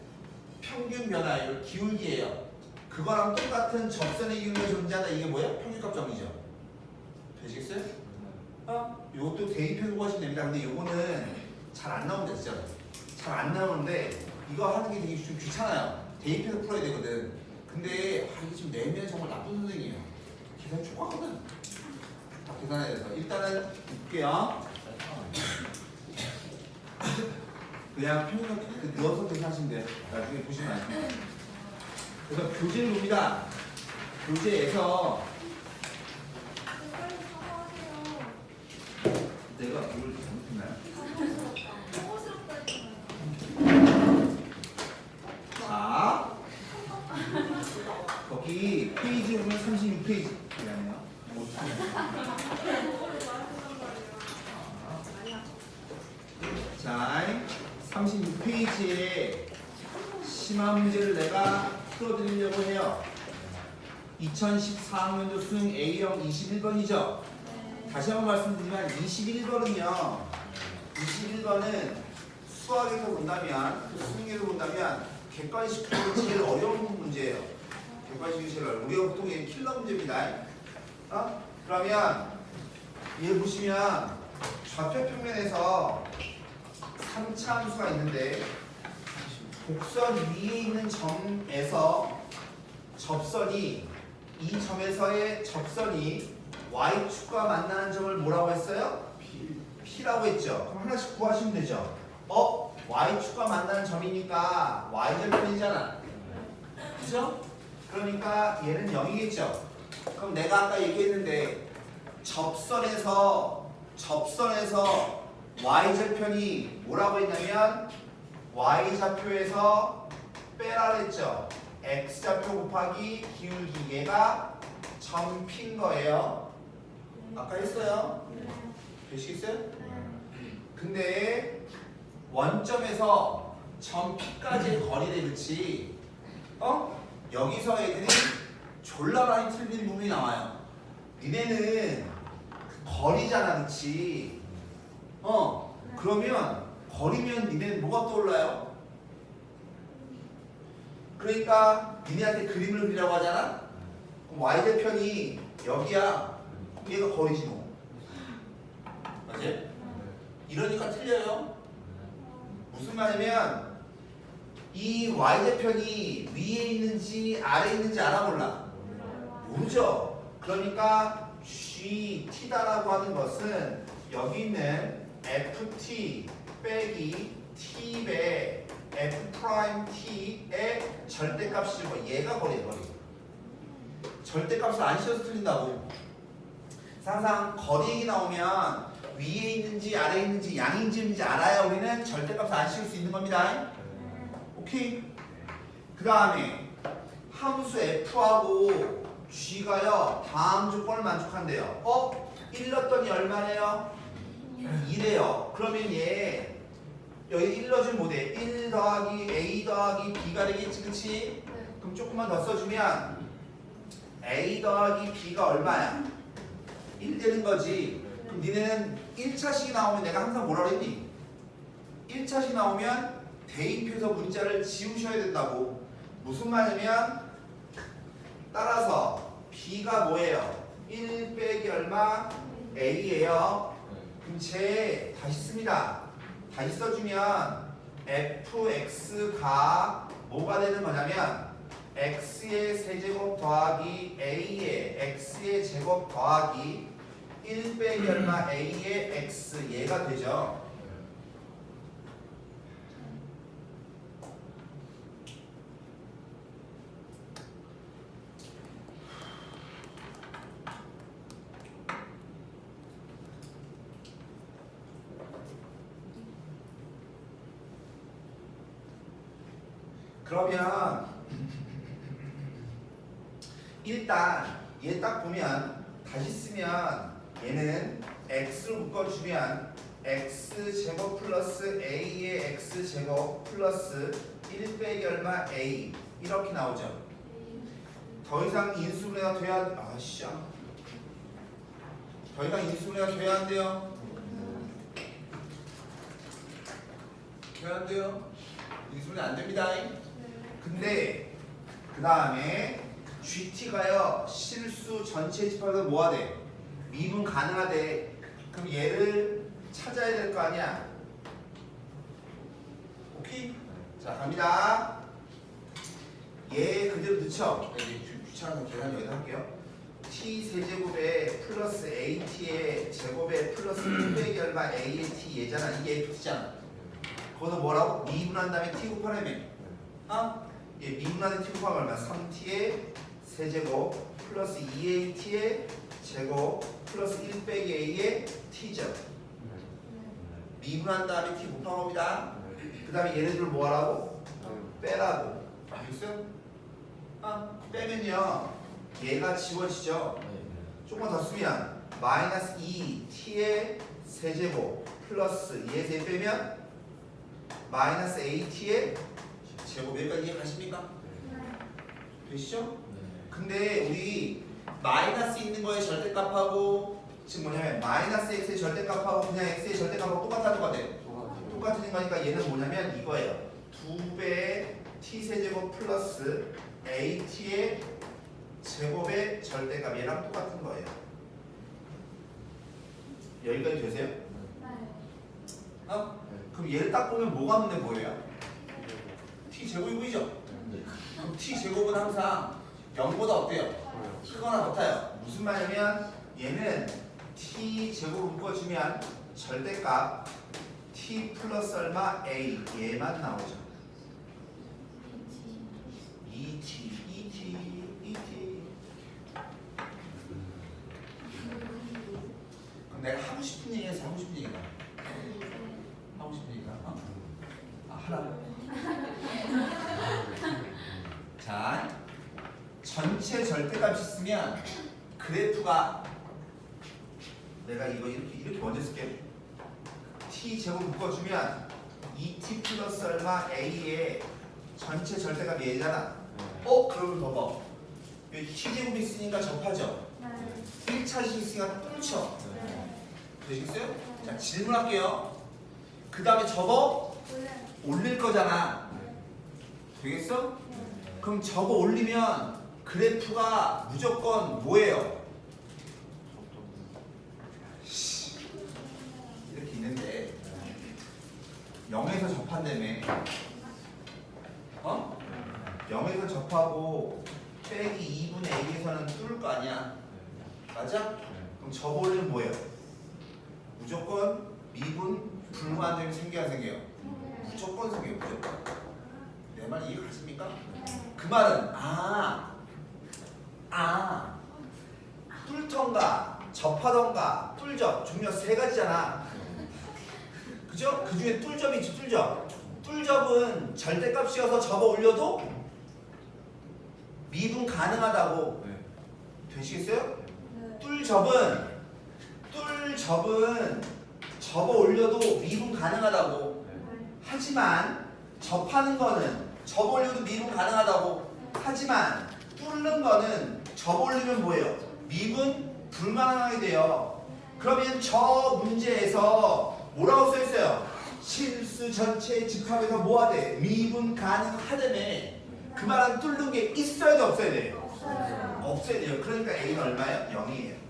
평균 변화예요. 기울기예요. 그거랑 똑같은 접선의 기울기가 존재한다. 이게 뭐예요? 평균값 정리죠. 되시겠어요? 이것도 대입해서 구하시면 됩니다. 근데 요거는 잘 안 나옵니다. 진짜 잘 안 나오는데 이거 하는 게 되게 좀 귀찮아요. 대입해서 풀어야 되거든. 근데 이게 지금 내면 정말 나쁜 선생이에요. 계산 초과거든. 다 계산해야 돼서 일단은 볼게요. 그냥 평균 넣어서 계산하시면 돼요. 나중에 보시면 아시죠. 그래서 교재를 봅니다. 교재에서 내가 뭘 잘못했나요? 자, 거기 페이지 보면 36페이지. 미안해요. 자, 36페이지에 심화 문제를 내가 풀어드리려고 해요. 2014학년도 수능 A형 21번이죠? 다시 한번 말씀드리면 21번은요. 21번은 수학에서 본다면, 수능에서 본다면 객관식으로 제일 어려운 문제예요. 객관식이 제일 어려워. 우리가 보통 얘는 킬러 문제입니다. 그러면 얘 보시면 좌표 평면에서 3차 함수가 있는데 곡선 위에 있는 점에서 접선이 이 점에서의 접선이 y축과 만나는 점을 뭐라고 했어요? P라고 했죠. 그럼 하나씩 구하시면 되죠. y축과 만나는 점이니까 y절편이잖아. 그죠? 그러니까 얘는 0이겠죠. 그럼 내가 아까 얘기했는데 접선에서 y절편이 뭐라고 했냐면 y좌표에서 빼라 그랬죠. x좌표 곱하기 기울기 얘가 점 P인 거예요. 아까 했어요. 되시겠어요? 근데 원점에서 점 P까지의 거리래 그치? 여기서 애들이 졸라 많이 틀린 부분이 나와요. 니네는 거리잖아 그치? 그러면 거리면 니네는 뭐가 떠올라요? 그러니까 니네한테 그림을 그리라고 하잖아? 그럼 y절편이 여기야. 얘가 거리지 뭐. 맞지? 이러니까 틀려요. 무슨 말이냐면 이 y절편이 위에 있는지 아래에 있는지 알아 몰라? 모르죠. 그러니까 GT다라고 하는 것은 여기 있는 FT 빼기 T배 F 프라임 T의 절대값이고 얘가 거리예요. 거리. 절대값을 안 씌워서 틀린다고. 항상 거리 얘기 나오면 위에 있는지 아래에 있는지 양인지인지 알아야 우리는 절대값을 안 씌울 수 있는 겁니다. 오케이. 그 다음에 함수 F하고 G가요 다음 조건을 만족한대요. 1 넣었더니 얼마래요? 2래요. 그러면 얘 여기 1 넣어주면 뭐돼? 1 더하기 A 더하기 B가 되겠지 그치? 그럼 조금만 더 써주면 A 더하기 B가 얼마야? 1 되는 거지. 그럼 니네는 1차식이 나오면 내가 항상 뭐라 그랬니? 1차식 나오면 대입해서 문자를 지우셔야 된다고. 무슨 말이냐면 따라서 B가 뭐예요? 1 빼기 얼마? A예요. 그럼 쟤 다시 씁니다. 다시 써주면 fx가 뭐가 되는 거냐면 x의 세제곱 더하기 a의 x의 제곱 더하기 1 빼기 얼마 a의 x 얘가 되죠. 그러면 일단 얘 딱 보면 다시 쓰면 얘는 x를 묶어주면 x제곱 플러스 a의 x제곱 플러스 1 빼기 얼마 a 이렇게 나오죠. 더 이상 인수분해가 돼야 아씨 더 이상 인수분해가 돼야 안 돼요? 돼야 안 돼요? 인수분해 안 됩니다. 근데 그 다음에 GT가요 실수 전체 집합에서 뭐하대? 미분 가능하대. 그럼 얘를 찾아야 될 거 아니야? 오케이? 자 갑니다. 얘 그대로 넣죠? 귀찮아서 계산 여기다 할게요. t 세제곱에 플러스 at의 제곱에 플러스 1 빼기 얼마 a의 t 얘잖아. 이게 f잖아. 거기서 뭐라고? 미분한 다음에 t 곱하라며. 얘 미분하는 t 곱하면 얼마? 3t의 세제곱 플러스 2at의 제곱 플러스 1 빼기 a의 t죠. 미분한 다음에 t 곱한 겁니다. 그 다음에 얘네들 뭐 하라고? 빼라고. 알겠어요? 빼면요 얘가 지워지죠. 조금만 더 쓰면 마이너스 2t의 세제곱 플러스 얘 빼면 마이너스 at의 제곱. 여기까지 이해가십니까? 되시죠? 근데 우리 마이너스 있는 거의 절대값하고 지금 뭐냐면 마이너스 x의 절대값하고 그냥 x의 절대값하고 똑같아? 똑같은 거니까 얘는 뭐냐면 이거예요. 2배의 t세제곱 플러스 at의 제곱의 절대값 얘랑 똑같은 거예요. 여기까지 되세요? 그럼 얘를 딱 보면 뭐가 눈에 보여요? t제곱이 보이죠? 그럼 t제곱은 항상 0보다 어때요? 크거나 같아요. 무슨 말이냐면 얘는 t제곱 묶어주면 절대값 t 플러스 얼마 a 얘만 나오죠. 2t 그럼 내가 하고 싶은 얘기에서 하고 싶은 얘기가 하라고. 자, 전체 절대값이 있으면 그래프가 내가 이거 이렇게 먼저 쓸게. t 제곱 묶어주면 2t 플러스 얼마 a의 전체 절대값이 얘잖아. 그러면 봐봐. 여기 t 제곱이 있으니까 접하죠. 1차식 있으니까 뚫죠. 되시겠어요? 자, 질문할게요. 그 다음에 접어 올릴 거잖아. 되겠어? 그럼 접어 올리면 그래프가 무조건 뭐예요? 이렇게 있는데 0에서 접한다며. 0에서 접하고 빼기 2분의 a에서는 뚫을 거 아니야. 맞아? 그럼 접어 올리면 뭐예요? 무조건 미분 불가한 점이 생겨야 생겨요. 무조건 생겨요. 무조건. 내 말 이해 가십니까? 그 말은 뚫던가 접하던가 뚫접 종류 세 가지잖아. 그죠? 그 중에 뚫접이 있지. 뚫접은 절대값이어서 접어 올려도 미분 가능하다고. 되시겠어요? 뚫접은 접어 올려도 미분 가능하다고. 하지만 접하는 거는 접어 올려도 미분 가능하다고. 하지만 뚫는 거는 접어 올리면 뭐예요? 미분 불가능하게 돼요. 그러면 저 문제에서 뭐라고 써있어요? 실수 전체 집합에서 뭐하대? 미분 가능하다며. 그 말은 뚫는 게 있어야 돼 없어야 돼요? 없어야 돼요. 그러니까 A는 얼마예요? 0이에요.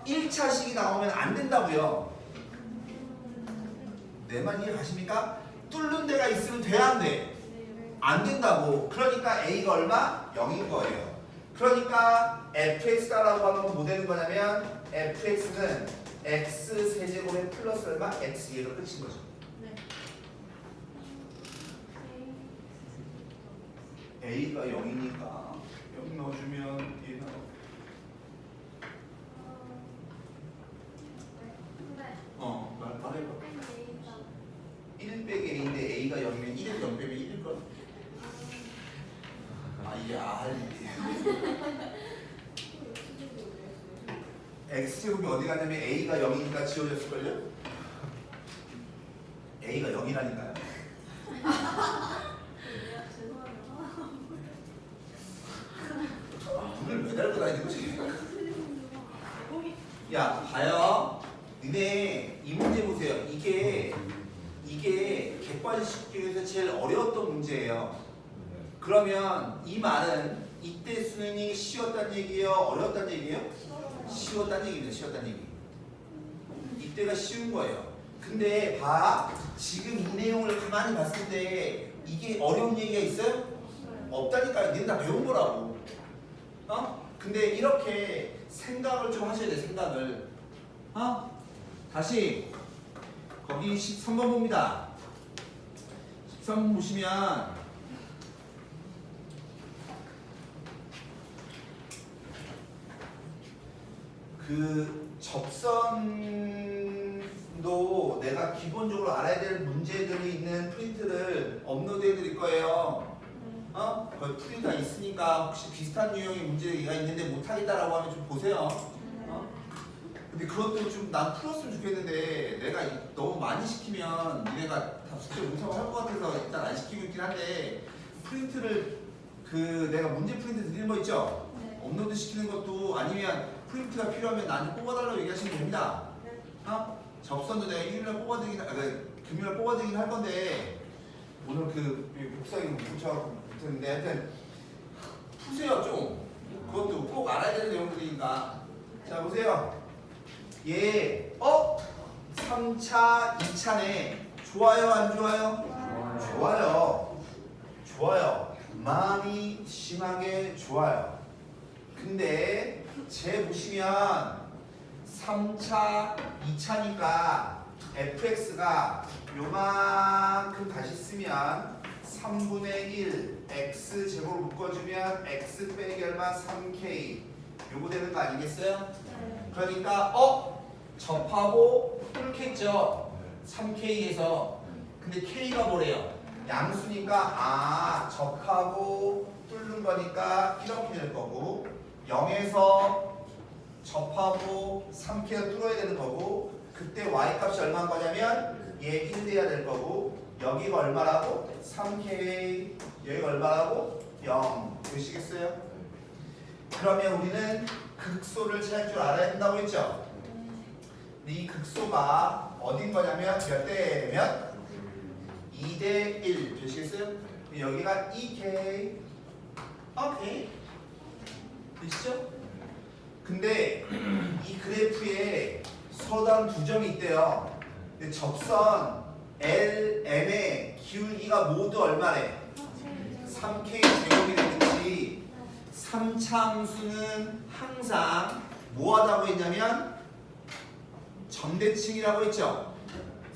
1차식이 나오면 안 된다고요. 내 말 이해 가십니까? 뚫는 데가 있으면 돼야 안 돼? 안 된다고. 그러니까 A가 얼마? 0인 거예요. 그러니까 fx다라고 하는 건 뭐 되는 거냐면 fx는 x 세제곱에 플러스 얼마? x 얘가 끝인 거죠. A가 0이니까 0 넣어주면 얘 나와. 말해봐. 1 빼기 A인데 A가 0이면 1에서 0 빼면 1일걸? X제곱이 어디 갔냐면 A가 0이니까 지워졌을걸요? A가 0이라니까요. 눈을 왜 달고 다니는 거지? 야, 봐요. 니네 이 문제 보세요. 이게 객관식 중에서 제일 어려웠던 문제예요. 그러면 이 말은 이때 수능이 쉬웠다는 얘기예요? 어려웠다는 얘기예요? 쉬웠다는 얘기입니다. 쉬웠다는 얘기. 이때가 쉬운 거예요. 근데 봐. 지금 이 내용을 가만히 봤을 때 이게 어려운 얘기가 있어요? 없다니까요. 니는 다 배운 거라고. 근데 이렇게 생각을 좀 하셔야 돼. 생각을. 다시 거기 13번 봅니다. 13번 보시면 그 접선도 내가 기본적으로 알아야 될 문제들이 있는 프린트를 업로드해 드릴 거예요. 거기 프린트가 있으니까 혹시 비슷한 유형의 문제가 있는데 못하겠다라고 하면 좀 보세요. 근데 그것도 좀 난 풀었으면 좋겠는데 내가 너무 많이 시키면 니네가 다 숙제 못하고 할 것 같아서 일단 안 시키고 있긴 한데 프린트를 내가 문제 프린트 드리는 거 있죠? 업로드 시키는 것도 아니면 프린트가 필요하면 나한테 뽑아달라고 얘기하시면 됩니다. 접선도 내가 일요일날 금요일날 뽑아드리긴 할 건데 오늘 복사기 못 붙여갖고 못했는데 하여튼 푸세요 좀. 그것도 꼭 알아야 되는 내용들이니까. 자 보세요. 얘 3차 2차네. 좋아요 안 좋아요? 좋아요. 많이 심하게 좋아요. 근데 쟤 보시면 3차 2차니까 fx가 요만큼 다시 쓰면 3분의 1 x제곱으로 묶어주면 x 빼기 얼마? 3k 요거 되는 거 아니겠어요? 그러니까 접하고 뚫겠죠? 3k에서. 근데 k가 뭐래요? 양수니까 접하고 뚫는 거니까 이렇게 될 거고 0에서 접하고 3k가 뚫어야 되는 거고 그때 y값이 얼마인 거냐면 얘 1 돼야 될 거고 여기가 얼마라고? 3k 여기가 얼마라고? 0 보시겠어요? 그러면 우리는 극소를 찾을 줄 알아야 된다고 했죠? 근데 이 극소가 어딘 거냐면 몇 대 몇? 2대 1 되시겠어요? 여기가 2k 오케이 되시죠? 근데 이 그래프에 서단 두 점이 있대요. 근데 접선 LM의 기울기가 모두 얼마래? 3k 제곱이 되듯이 3차 함수는 항상 뭐하다고 했냐면 점대칭이라고 했죠?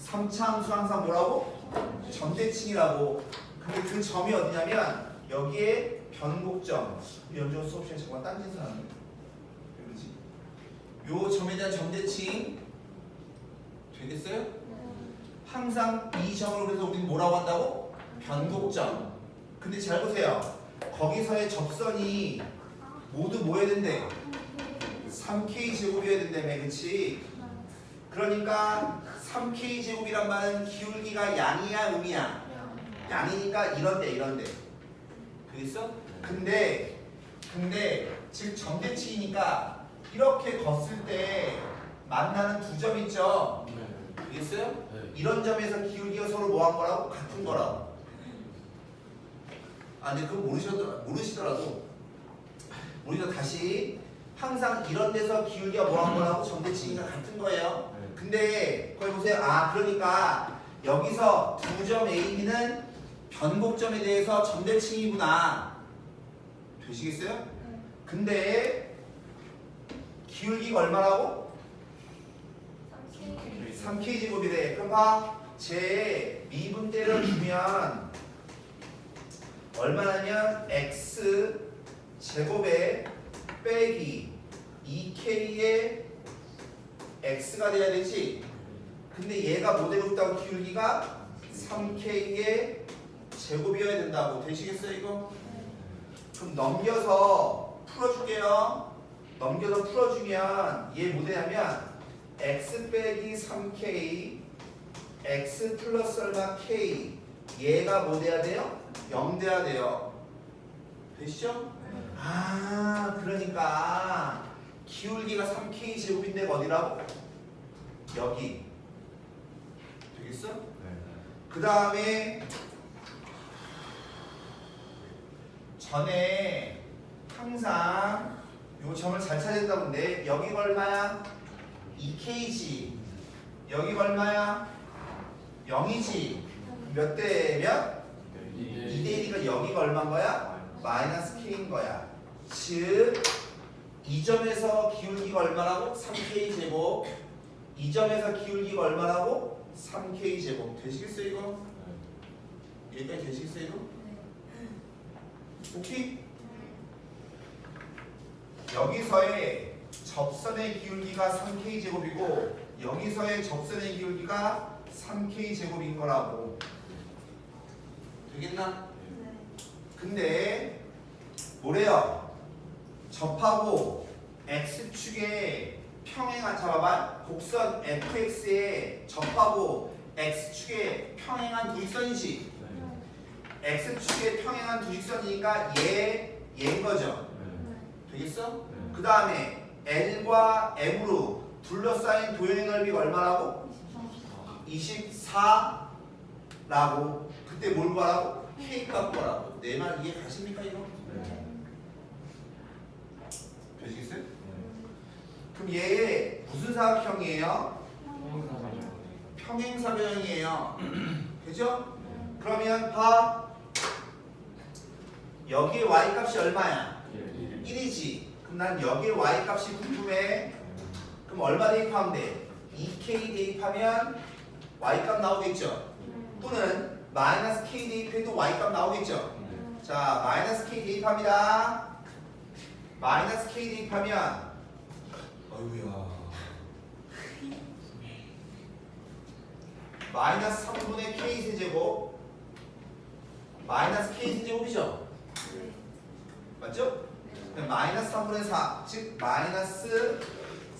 3차 함수 항상 뭐라고? 점대칭이라고. 근데 그 점이 어디냐면 여기에 변곡점. 연주 수업 시간에 정말 딴짓을 하는 거야. 그러지? 요 점에 대한 점대칭 되겠어요? 항상 이 점을 그래서 우리는 뭐라고 한다고? 변곡점. 근데 잘 보세요. 거기서의 접선이 모두 뭐 해야 된대? 3k 제곱이어야 된다며, 그치? 그러니까 3k 제곱이란 말은 기울기가 양이야, 음이야? 양이니까 이런데. 되겠어? 근데 즉 점대칭이니까 이렇게 걷을 때 만나는 두 점 있죠? 되겠어요? 이런 점에서 기울기가 서로 뭐 한 거라고? 같은 거라고. 근데 그거 모르시더라도 우리가 다시 항상 이런 데서 기울기가 뭐 한 거라고? 점대칭이가 같은 거예요. 근데 거기 보세요. 그러니까 여기서 두 점 A, B는 변곡점에 대해서 점대칭이구나. 되시겠어요? 근데 기울기가 얼마라고? 3K 제곱이래. 그럼 봐. 제 미분대를 주면 얼마냐면 X 제곱에 빼기 2K의 X가 돼야 되지. 근데 얘가 뭐 되고 있다고? 기울기가 3K의 제곱이어야 된다고. 되시겠어요 이거? 그럼 넘겨서 풀어줄게요. 넘겨서 풀어주면 얘 뭐 되냐면 X 빼기 3K X 플러스 얼마 K 얘가 뭐 돼야 돼요? 0 돼야 돼요. 되시죠? 아 그러니까 기울기가 3K 제곱인데 어디라고? 여기. 되겠어? 그 다음에 전에 항상 요 점을 잘 찾아야 된다고 했는데 여기가 얼마야? 2K지. 여기가 얼마야? 0이지. 몇 대 몇? 2대 1이니까 여기가 얼마인 거야? 마이너스 K인 거야. 즉 이 점에서 기울기가 얼마라고? 3K 제곱. 이 점에서 기울기가 얼마라고? 3K 제곱. 되시겠어요 이거? 여기까지 되시겠어요 이거? 오케이? 여기서의 접선의 기울기가 3K 제곱이고 여기서의 접선의 기울기가 3K 제곱인 거라고. 되겠나? 근데 뭐래요? 접하고 X축에 평행한 잡아봐. 곡선 FX에 접하고 X축에 평행한 두 직선이지. X축에 평행한 두 직선이니까 얘인 거죠. 되겠어? 그 다음에 L과 M으로 둘러싸인 도형의 넓이가 얼마라고? 24라고. 그때 뭘 구하라고? K 값 구하라고. 내 말 이해 가십니까 이거? 되시겠어요? 그럼 얘 무슨 사각형이에요? 평행사변형이에요. 그죠? 그러면 봐. 여기에 y값이 얼마야? 1이지. 그럼 난 여기에 y값이 궁금해. 그럼 얼마 대입하면 돼? 2k 대입하면 y값 나오겠죠? 또는 마이너스 k 대입해도 y값 나오겠죠? 자, 마이너스 k 대입합니다. 마이너스 k 대입하면 어이구야 마이너스 3분의 k 세제곱 마이너스 k 세제곱이죠? 맞죠? 마이너스 3분의 4, 즉 마이너스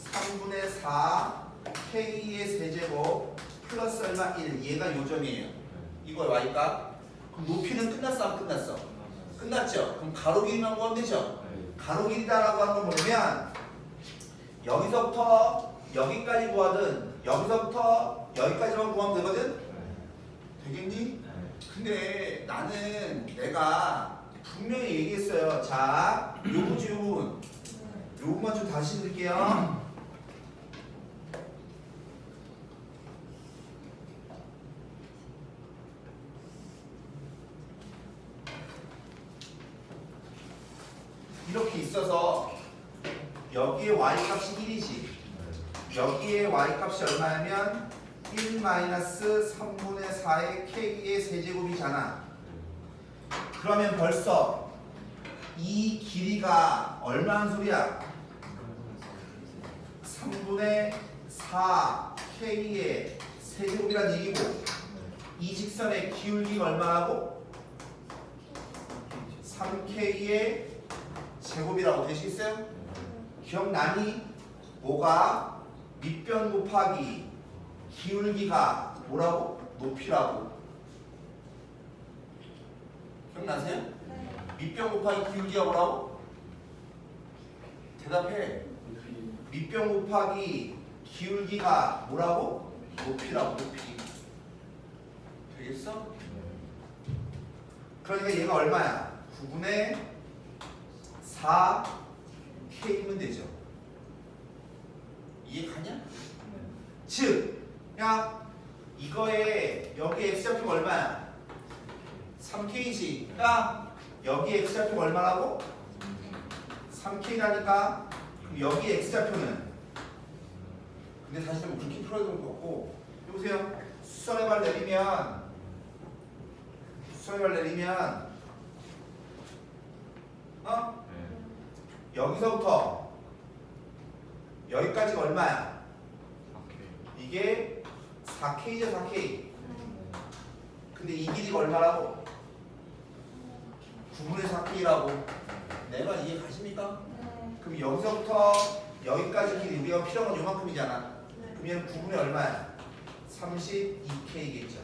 3분의 4 k의 세제곱 플러스 얼마? 1. 얘가 요점이에요. 이거 y값. 그럼 높이는 끝났어? 안 끝났어? 끝났죠? 그럼 가로 길이만 구하면 되죠? 가로 길이다라고 하는 건 뭐냐면 여기서부터 여기까지 구하든 여기서부터 여기까지만 구하면 되거든? 되겠니? 근데 나는 내가 분명히 얘기했어요. 자, 요 부분 요 부분만 좀 다시 드릴게요. 이렇게 있어서 여기에 y값이 1이지. 여기에 y값이 얼마냐면 1 3분의 4의 k의 세제곱이잖아. 그러면 벌써 이 길이가 얼마나 소리야? 3분의 4 k의 세제곱이란 얘기고 이 직선의 기울기가 얼마라고? 3k의 제곱이라고. 되시겠어요? 기억나니? 뭐가? 밑변 곱하기 기울기가 뭐라고? 높이라고. 기억나세요? 밑변 곱하기 기울기가 뭐라고? 대답해. 밑변 곱하기 기울기가 뭐라고? 높이라고. 높이. 되겠어? 그러니까 얘가 얼마야? 9분의 4K면 되죠. 이해 가냐? 즉, 야, 이거에 여기 x좌표가 얼마야? 3k지. 야 여기 x좌표가 얼마라고? 3k라니까. 그럼 여기 x좌표는 근데 사실 뭐 그렇게 풀어야 되는 거 없고 여보세요. 수선의 발 내리면 어? 여기서부터 여기까지가 얼마야? 이게 4K죠 4K. 근데 이 길이가 얼마라고? 9분의 4K라고. 내가 이해 가십니까? 그럼 여기서부터 여기까지 길이 우리가 필요한 건 요만큼이잖아. 그러면 9분의 얼마야? 32K겠죠.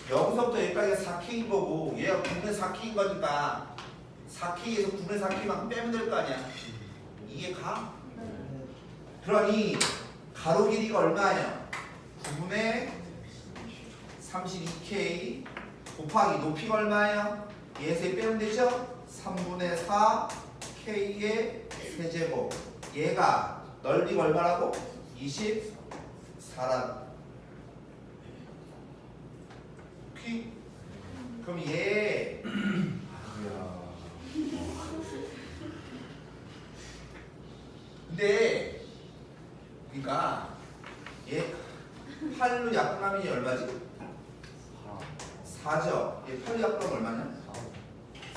여기서부터 여기까지가 4K인 거고 얘가 9분의 4K인 거니까 4K에서 9분의 4K만큼 빼면 될 거 아니야. 이게 가? 그러니 가로 길이가 얼마예요? 9분의 32K 곱하기 높이가 얼마예요? 얘에서 빼면 되죠? 3분의 4K의 세제곱. 얘가 넓이가 얼마라고? 24라고. 오케이? 그럼 얘 근데 그러니까 얘 8로 약분하면 얼마지? 4죠. 얘 8로 약분하면 얼마냐?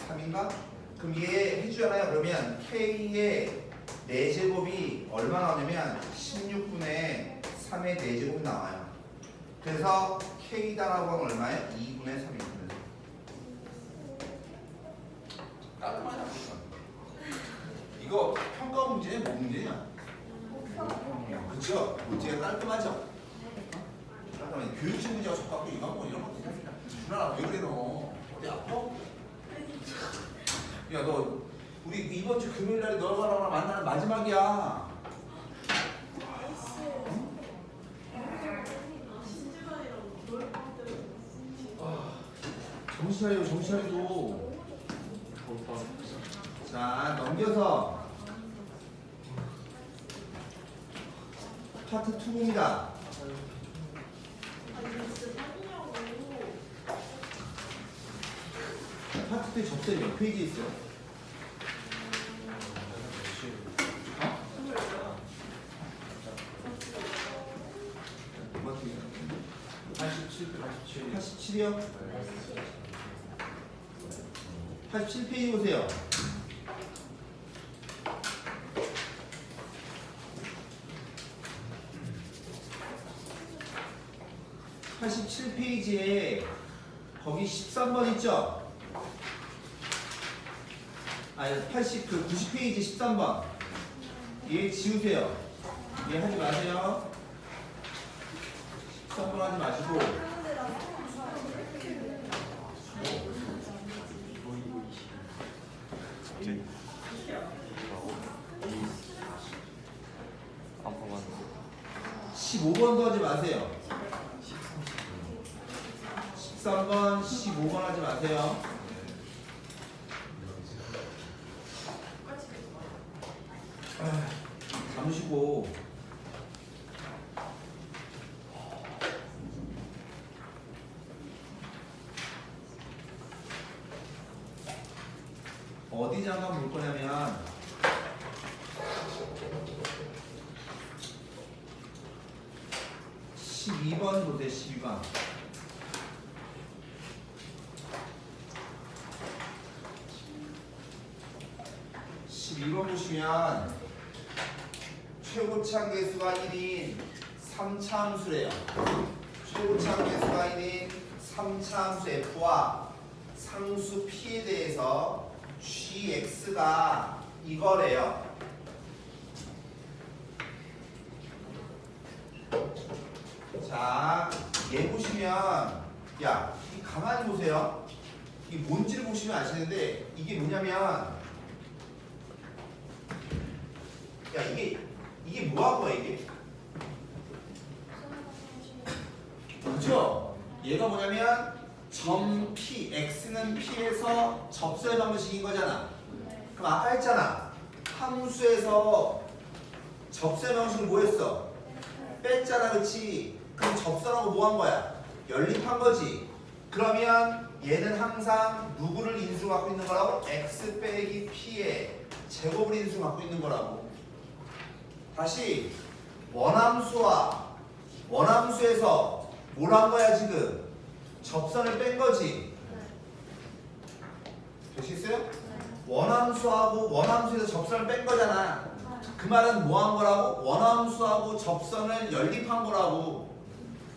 3인가? 그럼 얘 해주잖아요. 그러면 K의 4제곱이 얼마 나오냐면 16분의 3의 4제곱이 나와요. 그래서 K다라고 하면 얼마예요? 2분의 3이거든요. 깔끔하지 않습니까? 이거 평가 문제냐 뭐 문제냐? 그렇죠? 문제가 깔끔하죠? 깔끔하죠? 교육식 문제가 적합고 이거 뭐 이런 거 괜찮습니다. 준아 왜 그래 너? 어디 아파? 야 너 우리 이번 주 금요일 날에 너랑 만나는 마지막이야. 정신 차려 정신 차리고. 자 넘겨서 파트 2입니다. 파트 2 접수에 몇 페이지 있어요? 어? 87이요? 87페이지 보세요. (87페이지에) 거기 13번 있죠? 아니 90페이지 13번 얘 지우세요. 얘 하지 마세요. 13번 하지 마시고 아빠만 15번도 하지 마세요. 13번, 15번 하지 마세요. 잠시고 어디 잠깐 볼 거냐면 12번 보세요. 12번. 12번 보시면 최고차 계수가 1인 3차 함수래요. 최고차 계수가 1인 3차 함수 f와 상수 p에 대해서 gx가 이거래요. 자, 얘 보시면 야, 이 가만히 보세요. 이 뭔지를 보시면 아시는데 이게 뭐냐면 야, 이게 뭐하고 이게? 그렇죠? 얘가 뭐냐면 점 P, X는 P에서 접선의 방정식인 거잖아. 그럼 아까 했잖아. 함수에서 접선의 방정식은 뭐였어? 뺐잖아, 그치? 그럼 접선하고 뭐 한 거야? 연립한 거지. 그러면 얘는 항상 누구를 인수로 갖고 있는 거라고? x 빼기 p의 제곱을 인수로 갖고 있는 거라고. 다시 원함수에서 뭘 한 거야 지금? 접선을 뺀 거지. 되시겠어요? 원함수에서 접선을 뺀 거잖아. 그 말은 뭐 한 거라고? 원함수하고 접선을 연립한 거라고.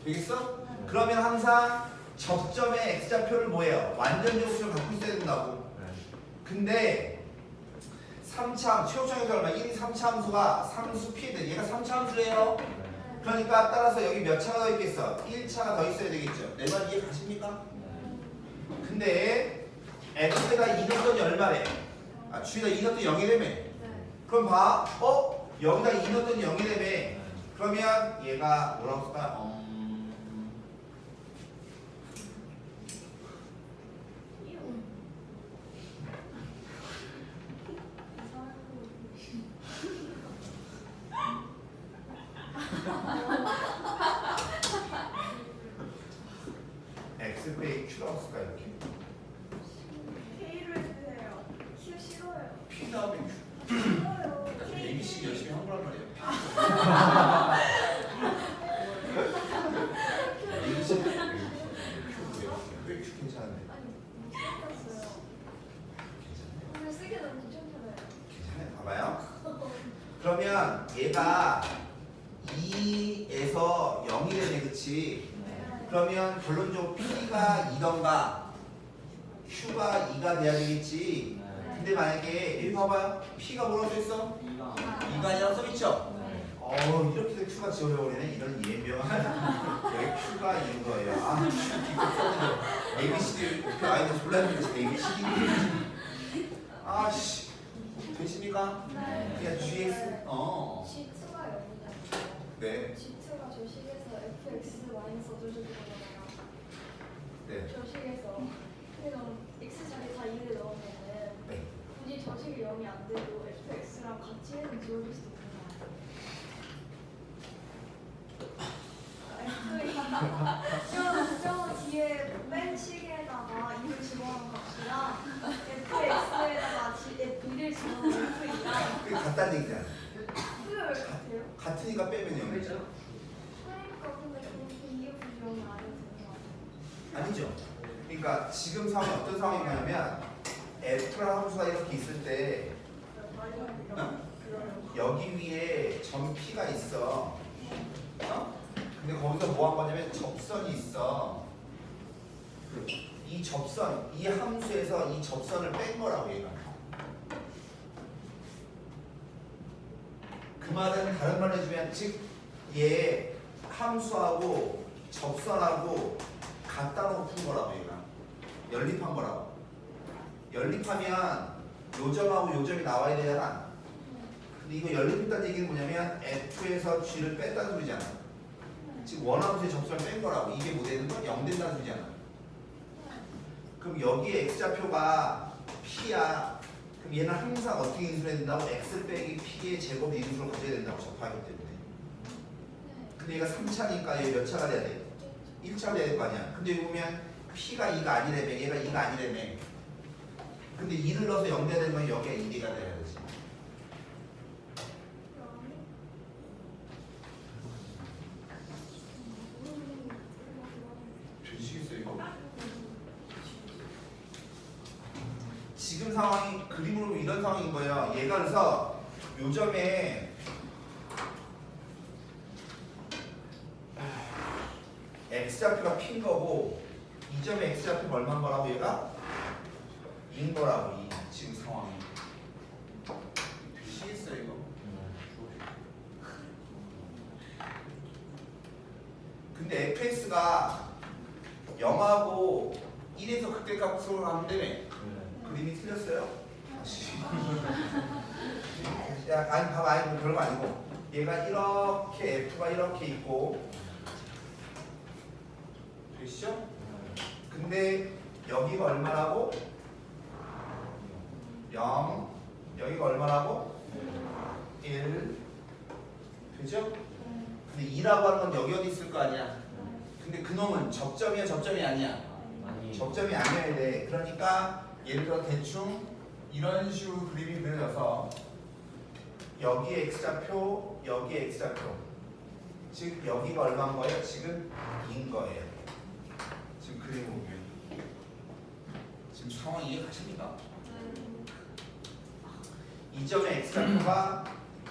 되겠어? 그러면 항상 접점의 x좌표를 뭐예요? 완전 제곱수를 갖고 있어야 된다고. 근데 3차 최고점에서 얼마? 1, 3차 함수가 상수 p인데 얘가 3차 함수래요. 그러니까 따라서 여기 몇 차가 더 있겠어? 1차가 더 있어야 되겠죠. 내 말 이해 가십니까? 근데 x가 2 넣었더니 얼마래? 주위에다 2 넣었더니 0이 되며. 그럼 봐. 여기다 2 넣었더니 0이 되며. 그러면 얘가 뭐라고 쓸까? x 빼기 q라고 쓸까 이렇게? K로 해주세요. Q 싫어요. p 다음에 q. 싫어요. ABC 열심히 한 거란 말이야. ABC 왜 q 괜찮은데? 싫었어요. 오늘 쓰게 너무 괜찮잖아요. 괜찮아요. 봐봐요. 그러면 얘가 2에서 0이 되네, 그치? 그러면 결론적으로 P가 2던가 Q가 2가 돼야 되겠지. 근데 만약에 여기 봐봐요. P가 뭐라고 써있어? 2가 아니라 써있죠? 이렇게 해서 Q가 지워져버리네. 이런 예명한 여기 Q가 2인 거예요. Q 기껏 써도 ABCD 그 아이들 졸라 힘들지. ABCD 아씨 되십니까? 그냥 GX G2가 0이잖아요. 네. G2가 저식에서 fx 마이너스 어쩌고저쩌고잖아요. 네. 저식에서 그럼 x 자리 다 2를 넣으면은 네. 굳이 저식이 0이 안 돼도 fx랑 같이 해서 지워질 수 있잖아요. 저 뒤에 맨 식에다가 2를 집어넣은 값이랑 fx에다가 2를 집어넣은 f이랑 그게 같다는 얘기잖아. F가 왜 같아요? 같으니까 빼면 0이죠. 그러니까 근데 그렇게 이해 부정이 안 해도 되는 거 아니에요? 아니죠. 그러니까 지금 상황이 어떤 상황이냐면 F랑 함수가 이렇게 있을 때 여기 위에 점 P가 있어. 근데 거기서 뭐 한 거냐면 접선이 있어. 이 접선, 이 함수에서 이 접선을 뺀 거라고 얘가. 그 말은 다른 말로 해주면 즉 얘 함수하고 접선하고 갖다 놓고 푼 거라고 얘가. 연립한 거라고. 연립하면 요점하고 요점이 나와야 되잖아. 근데 이거 연립했다는 얘기는 뭐냐면 F에서 G를 뺐다는 소리잖아. 지금 원함수의 접선을 뺀 거라고. 이게 뭐 되는 건 0 된다는 소리잖아. 그럼 여기에 x좌표가 p야. 그럼 얘는 항상 어떻게 인수해야 된다고? x 빼기 p의 제곱 인수를 가져야 된다고 접하기 때문에. 근데 얘가 3차니까 얘 몇 차가 돼야 돼? 1차가 돼야 될 거 아니야. 근데 여기 보면 p가 2가 아니라며, 얘가 2가 아니라며. 근데 2를 넣어서 0 돼야 되는 건 여기가 2가 돼야 되지. 되시겠어요 이거? 지금 상황이 그림으로 보면 이런 상황인 거예요. 얘가 그래서 요점에 x좌표가 p인 거고 이 점에 x좌표가 얼마인 거라고 얘가? 2인 거라고 이 지금 상황이. 되시겠어요 이거? 근데 fx가 0하고 1에서 극대값으로 가는데 그림이 틀렸어요? 야, 아니 봐봐, 아니 뭐 별거 아니고 얘가 이렇게 F가 이렇게 있고 되시죠? 근데 여기가 얼마라고? 0 여기가 얼마라고? 1 되죠? 근데 2라고 하는 건 여기 어디 있을 거 아니야. 근데 그놈은 접점이야 접점이 아니야. 아니. 접점이 아니어야 돼. 그러니까 예를 들어 대충 이런 식으로 그림이 그려져서 여기에 x좌표, 여기에 x좌표. 즉 여기가 얼마인 거예요? 지금 2인 거예요. 지금 그림 보면 지금 상황 이해가십니까? 이 점의 x좌표가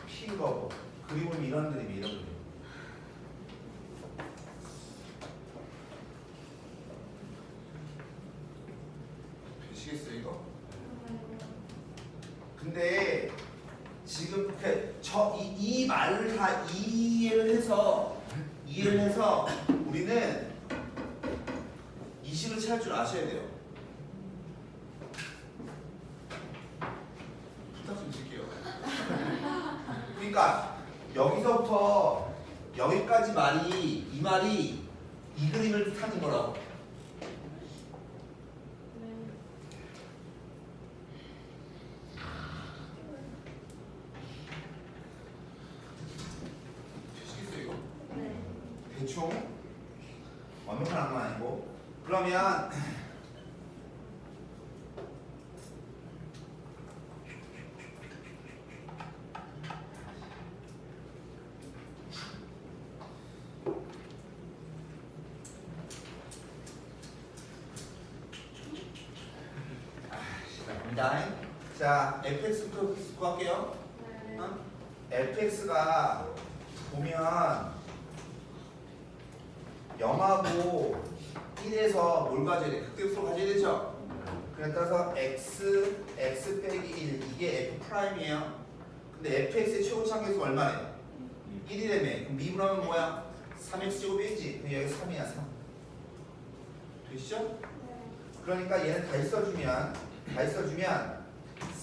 p인 거고 그림은 이런 그림이 이런 그림. 되시겠어요 이거? 근데 지금 이 말을 다 이해를 해서 우리는 이 식을 찾을 줄 아셔야 돼요. 부탁 좀 드릴게요. 그러니까 여기서부터 여기까지 이 말이 이 그림을 뜻하는 거라고. 되시겠어요 이거? 대충 완벽한 건 아니고 그러면 자 fx부터 구할게요. fx가 보면 0하고 1에서 뭘 가져야 돼? 극대수로 가져야 되죠? 그래 따라서 x 빼기 1 이게 f 프라임이에요. 근데 fx의 최고차항계수 얼마래? 1이라며. 그럼 미분하면 뭐야? 3x 제곱이지. 그럼 여기 3이야 3. 되시죠? 그러니까 얘는 다 써주면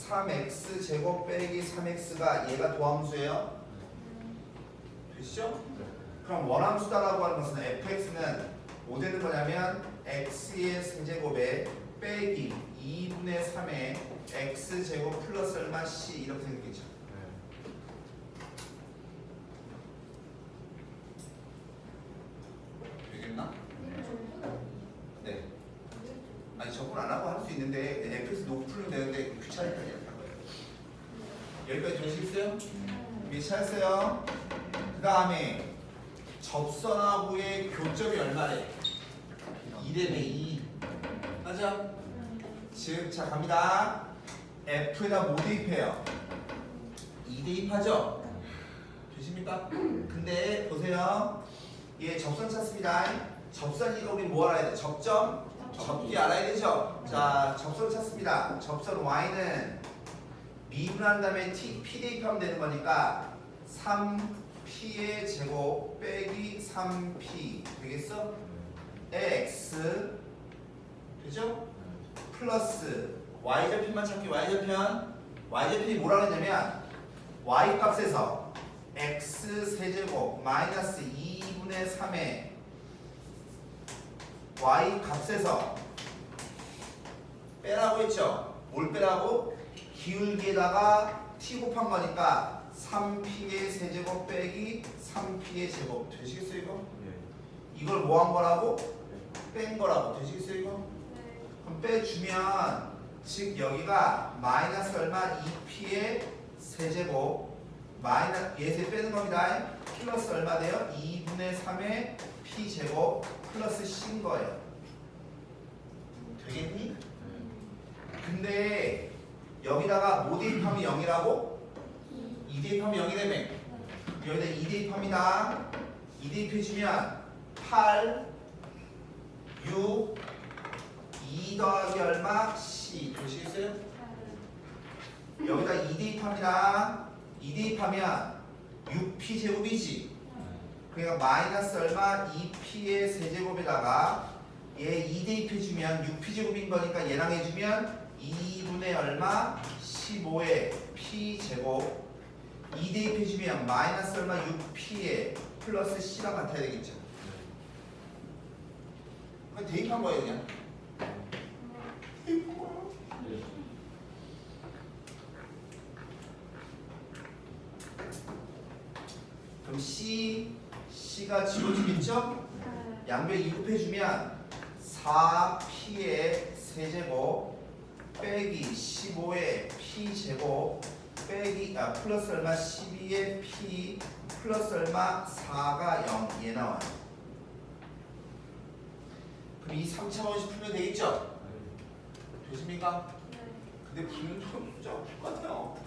3x 제곱 빼기 3x가 얘가 도함수예요. 되시죠? 그럼 원함수다라고 하는 것은 fx는 뭐 되는 거냐면 x의 세제곱에 빼기 2분의 3의 x제곱 플러스 얼마 c 이렇게 생겼겠죠. 되겠나? 네. 아니 적분 안 하고 할 수 있는데 fx 놓고 풀면 되는데 귀찮으니까 이렇게 한 거예요. 여기까지 되시겠어요? 이해 찾았어요? 그 다음에 접선하고의 교점이 얼마래? 2대 2 맞아? 즉, 자 갑니다. F에다 뭐 대입해요? 2 대입하죠? 되십니까? 근데 보세요. 얘 접선 찾습니다. 접선이니까 우리 뭐 알아야 돼? 접기 알아야 되죠? 자, 접선 찾습니다. 접선 Y는 미분한 다음에 P 대입하면 되는 거니까 3P의 제곱 빼기 3P 되겠어? X 되죠? 플러스 Y좌표만 찾기 Y좌편이 뭐라 그러냐면 Y 값에서 X 세제곱 마이너스 2분의 3의 Y 값에서 빼라고 했죠? 뭘 빼라고? 기울기에다가 t 곱한 거니까 3p의 세제곱 빼기 3p의 제곱 되시겠어요 이거? 이걸 뭐 한 거라고? 뺀 거라고 되시겠어요 이거? 그럼 빼주면 즉 여기가 마이너스 얼마 2p의 세제곱 마이너스 얘세 빼는 겁니다. 플러스 얼마 돼요? 2분의 3의 p 제곱 플러스 c인 거예요. 되겠니? 근데 여기다가 뭐 대입하면 0이라고? 2 대입하면 0이라며. 여기다 2 대입합니다. 2 대입해주면 8, 6, 2 더하기 얼마? C. 보시겠어요? 여기다 2 대입합니다. 2 대입하면 6p 제곱이지. 그러니까 마이너스 얼마? 2p의 세제곱에다가 얘 2 대입해주면 6p 제곱인 거니까 얘랑 해주면 2분의 얼마? 15의 p 제곱 2 대입해주면 마이너스 얼마? 6p의 플러스 c랑 같아야 되겠죠. 그냥 대입한 거예요 그냥. 대입한 거예요. 그럼 C C가 지워지겠죠? 네. 양변 이곱해주면 4P의 세제곱 빼기 15의 P제곱 빼기 플러스 얼마 12의 P 플러스 얼마 4가 0 얘 나와요. 그럼 이 3차원씩 풀면 되겠죠? 되십니까? 네. 근데 풀는 숫자 똑같아요.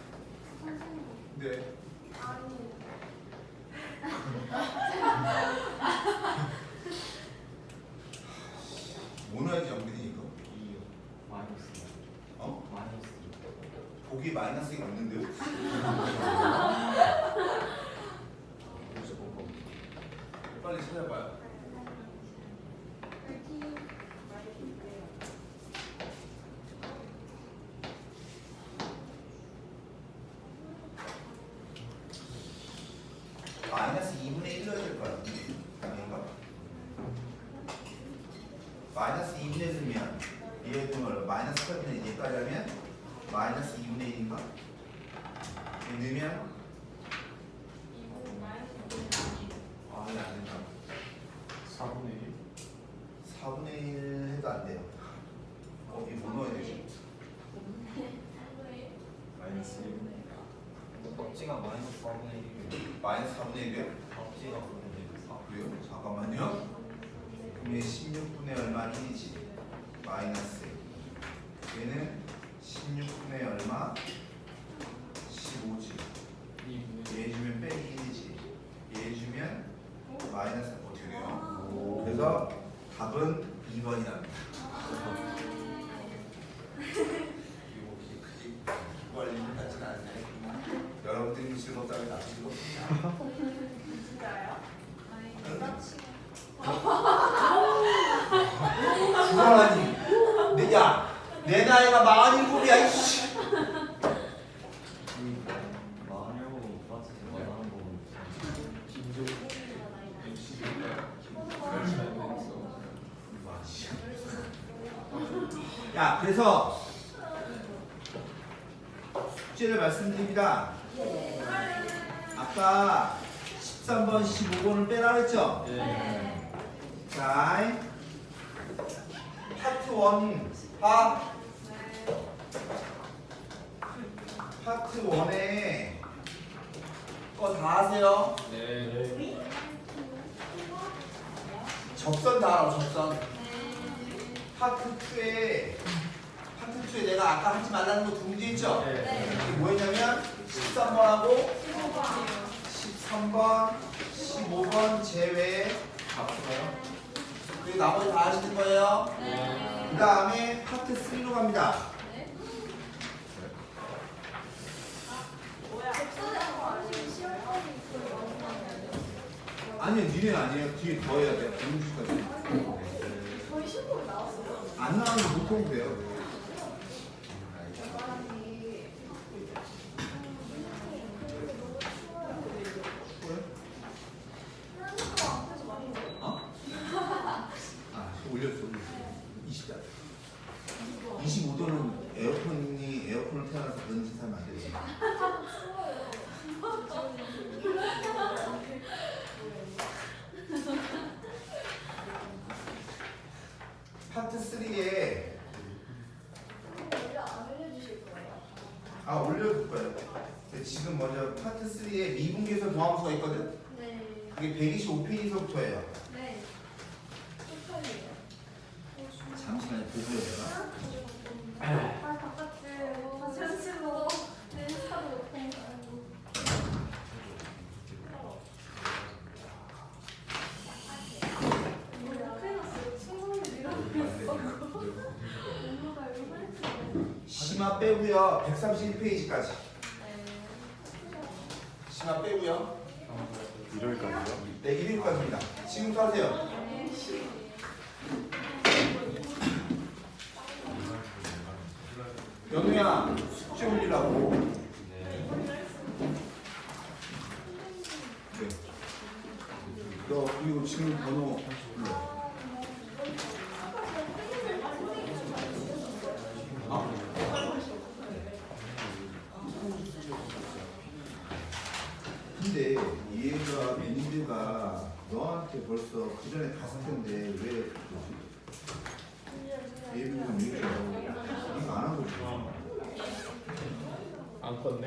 선생님. 네. 아니. 뭐 넣어야지 영빈이 이거? 마이너스. 어? 마이너스. 보기에 마이너스가 없는데요? 빨리 찾아봐요. 마이너스 2분의 1 넣어야 될 거 같은데 아닌가? 마이너스 2분의 1 넣으면 얘의 등을 마이너스 8분의 1까지 하면 마이너스 2분의 1인가? 넣으면 아 이게 안 된다. 4분의 1. 4분의 1 해도 안 돼요. 이거 뭐 넣어야 되지? 마이너스 1. 껍지가 마이너스 4분의 1이에요. 마이너스 4분의 1이요? 껍지가 4분의 1. 그래요? 잠깐만요. 그럼 얘 16분의 얼마 1이지? 마이너스 얘는 16분의 얼마 15지. 얘 주면 빼기 1이지. 얘 주면 마이너스 어떻게 돼요? 그래서 답은 2번이랍니다. 이거 혹시 크지? 관리는 같진 않은데 여러분들이 즐겁다면 나도 즐겁습니다. 진짜요? 아니, 응? 여자친구. 주사라니 내 나이가 47이야 이씨. 마녀 빠지지 말라는 거. 야 그래서 숙제를 말씀드립니다. 아까 13번 15번을 빼라 그랬죠? 자 파트 1 파트 1에 거 다 하세요. 네. 접선 다 알아 접선. 파트 2에 내가 아까 하지 말라는 거 두 문제 있죠? 이게 뭐였냐면 13번하고 13번 15번 제외 다 풀어요. 그리고 나머지 다 하시는 거예요. 그 다음에 파트 3로 갑니다. 아니요 니네 아니에요. 뒤에 더 해야 돼. 공주까지. 저희 신곡 나왔어요. 안 나오면 못 통도 돼요. 어? 아, 올렸어. 20도. 25도는 에어컨을 태어나서 그런 짓 하면 안 되지. 파트 3에 올려줄 거예요. 근데 지금 먼저 파트 3에 미분계선 도함수가 있거든. 그게 125페이지서부터예요. 잠시만요. 보고요 내가. 심화 빼고요. 131페이지까지. 심화 빼고요. 일요일까지요? 네, 1일까지입니다. 지금부터 하세요. 연우야, 숙제 올리라고. 네. 네. 너 그리고 지금 번호 불러. 근데 얘가 밴드가 너한테 벌써 그 전에 다섯 개인데 왜 그러지? 예비군 이렇게 하고 이거 안 하고 있어. 안 컸네.